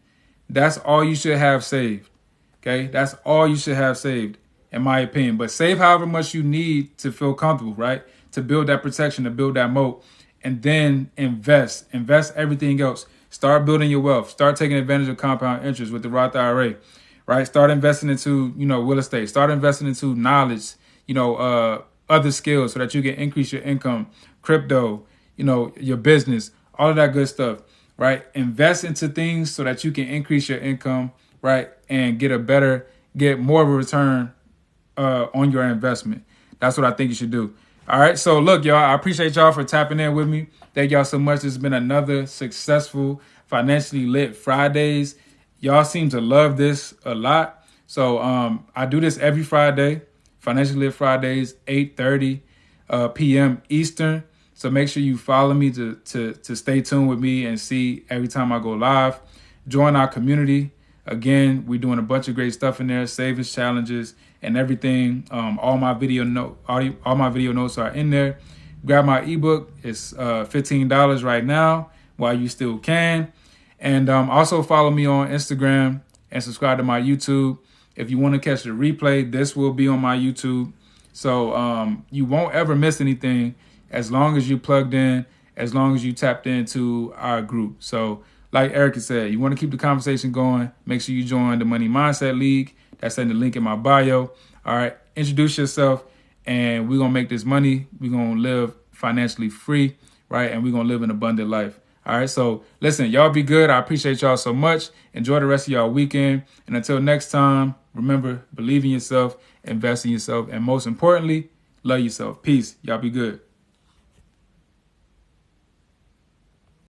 A: That's all you should have saved. Okay. That's all you should have saved, in my opinion. But save however much you need to feel comfortable, right? To build that protection, to build that moat. And then invest everything else. Start building your wealth. Start taking advantage of compound interest with the Roth IRA, right? Start investing into, real estate. Start investing into knowledge, other skills so that you can increase your income, crypto, your business, all of that good stuff, right? Invest into things so that you can increase your income, right? And get more of a return on your investment. That's what I think you should do. All right. So look, y'all, I appreciate y'all for tapping in with me. Thank y'all so much. This has been another successful Financially Lit Fridays. Y'all seem to love this a lot. So I do this every Friday, Financially Lit Fridays, 8:30 p.m. Eastern. So make sure you follow me to stay tuned with me and see every time I go live. Join our community. Again, we're doing a bunch of great stuff in there, savings challenges and everything. All my video notes are in there. Grab my ebook. It's $15 right now while you still can. And also follow me on Instagram and subscribe to my YouTube. If you want to catch the replay, this will be on my YouTube. So you won't ever miss anything as long as you plugged in, as long as you tapped into our group. So like Erica said, you want to keep the conversation going. Make sure you join the Money Mindset League. That's in the link in my bio. All right. Introduce yourself and we're going to make this money. We're going to live financially free, right? And we're going to live an abundant life. All right. So listen, y'all be good. I appreciate y'all so much. Enjoy the rest of y'all weekend. And until next time, remember, believe in yourself, invest in yourself, and most importantly, love yourself. Peace. Y'all be good.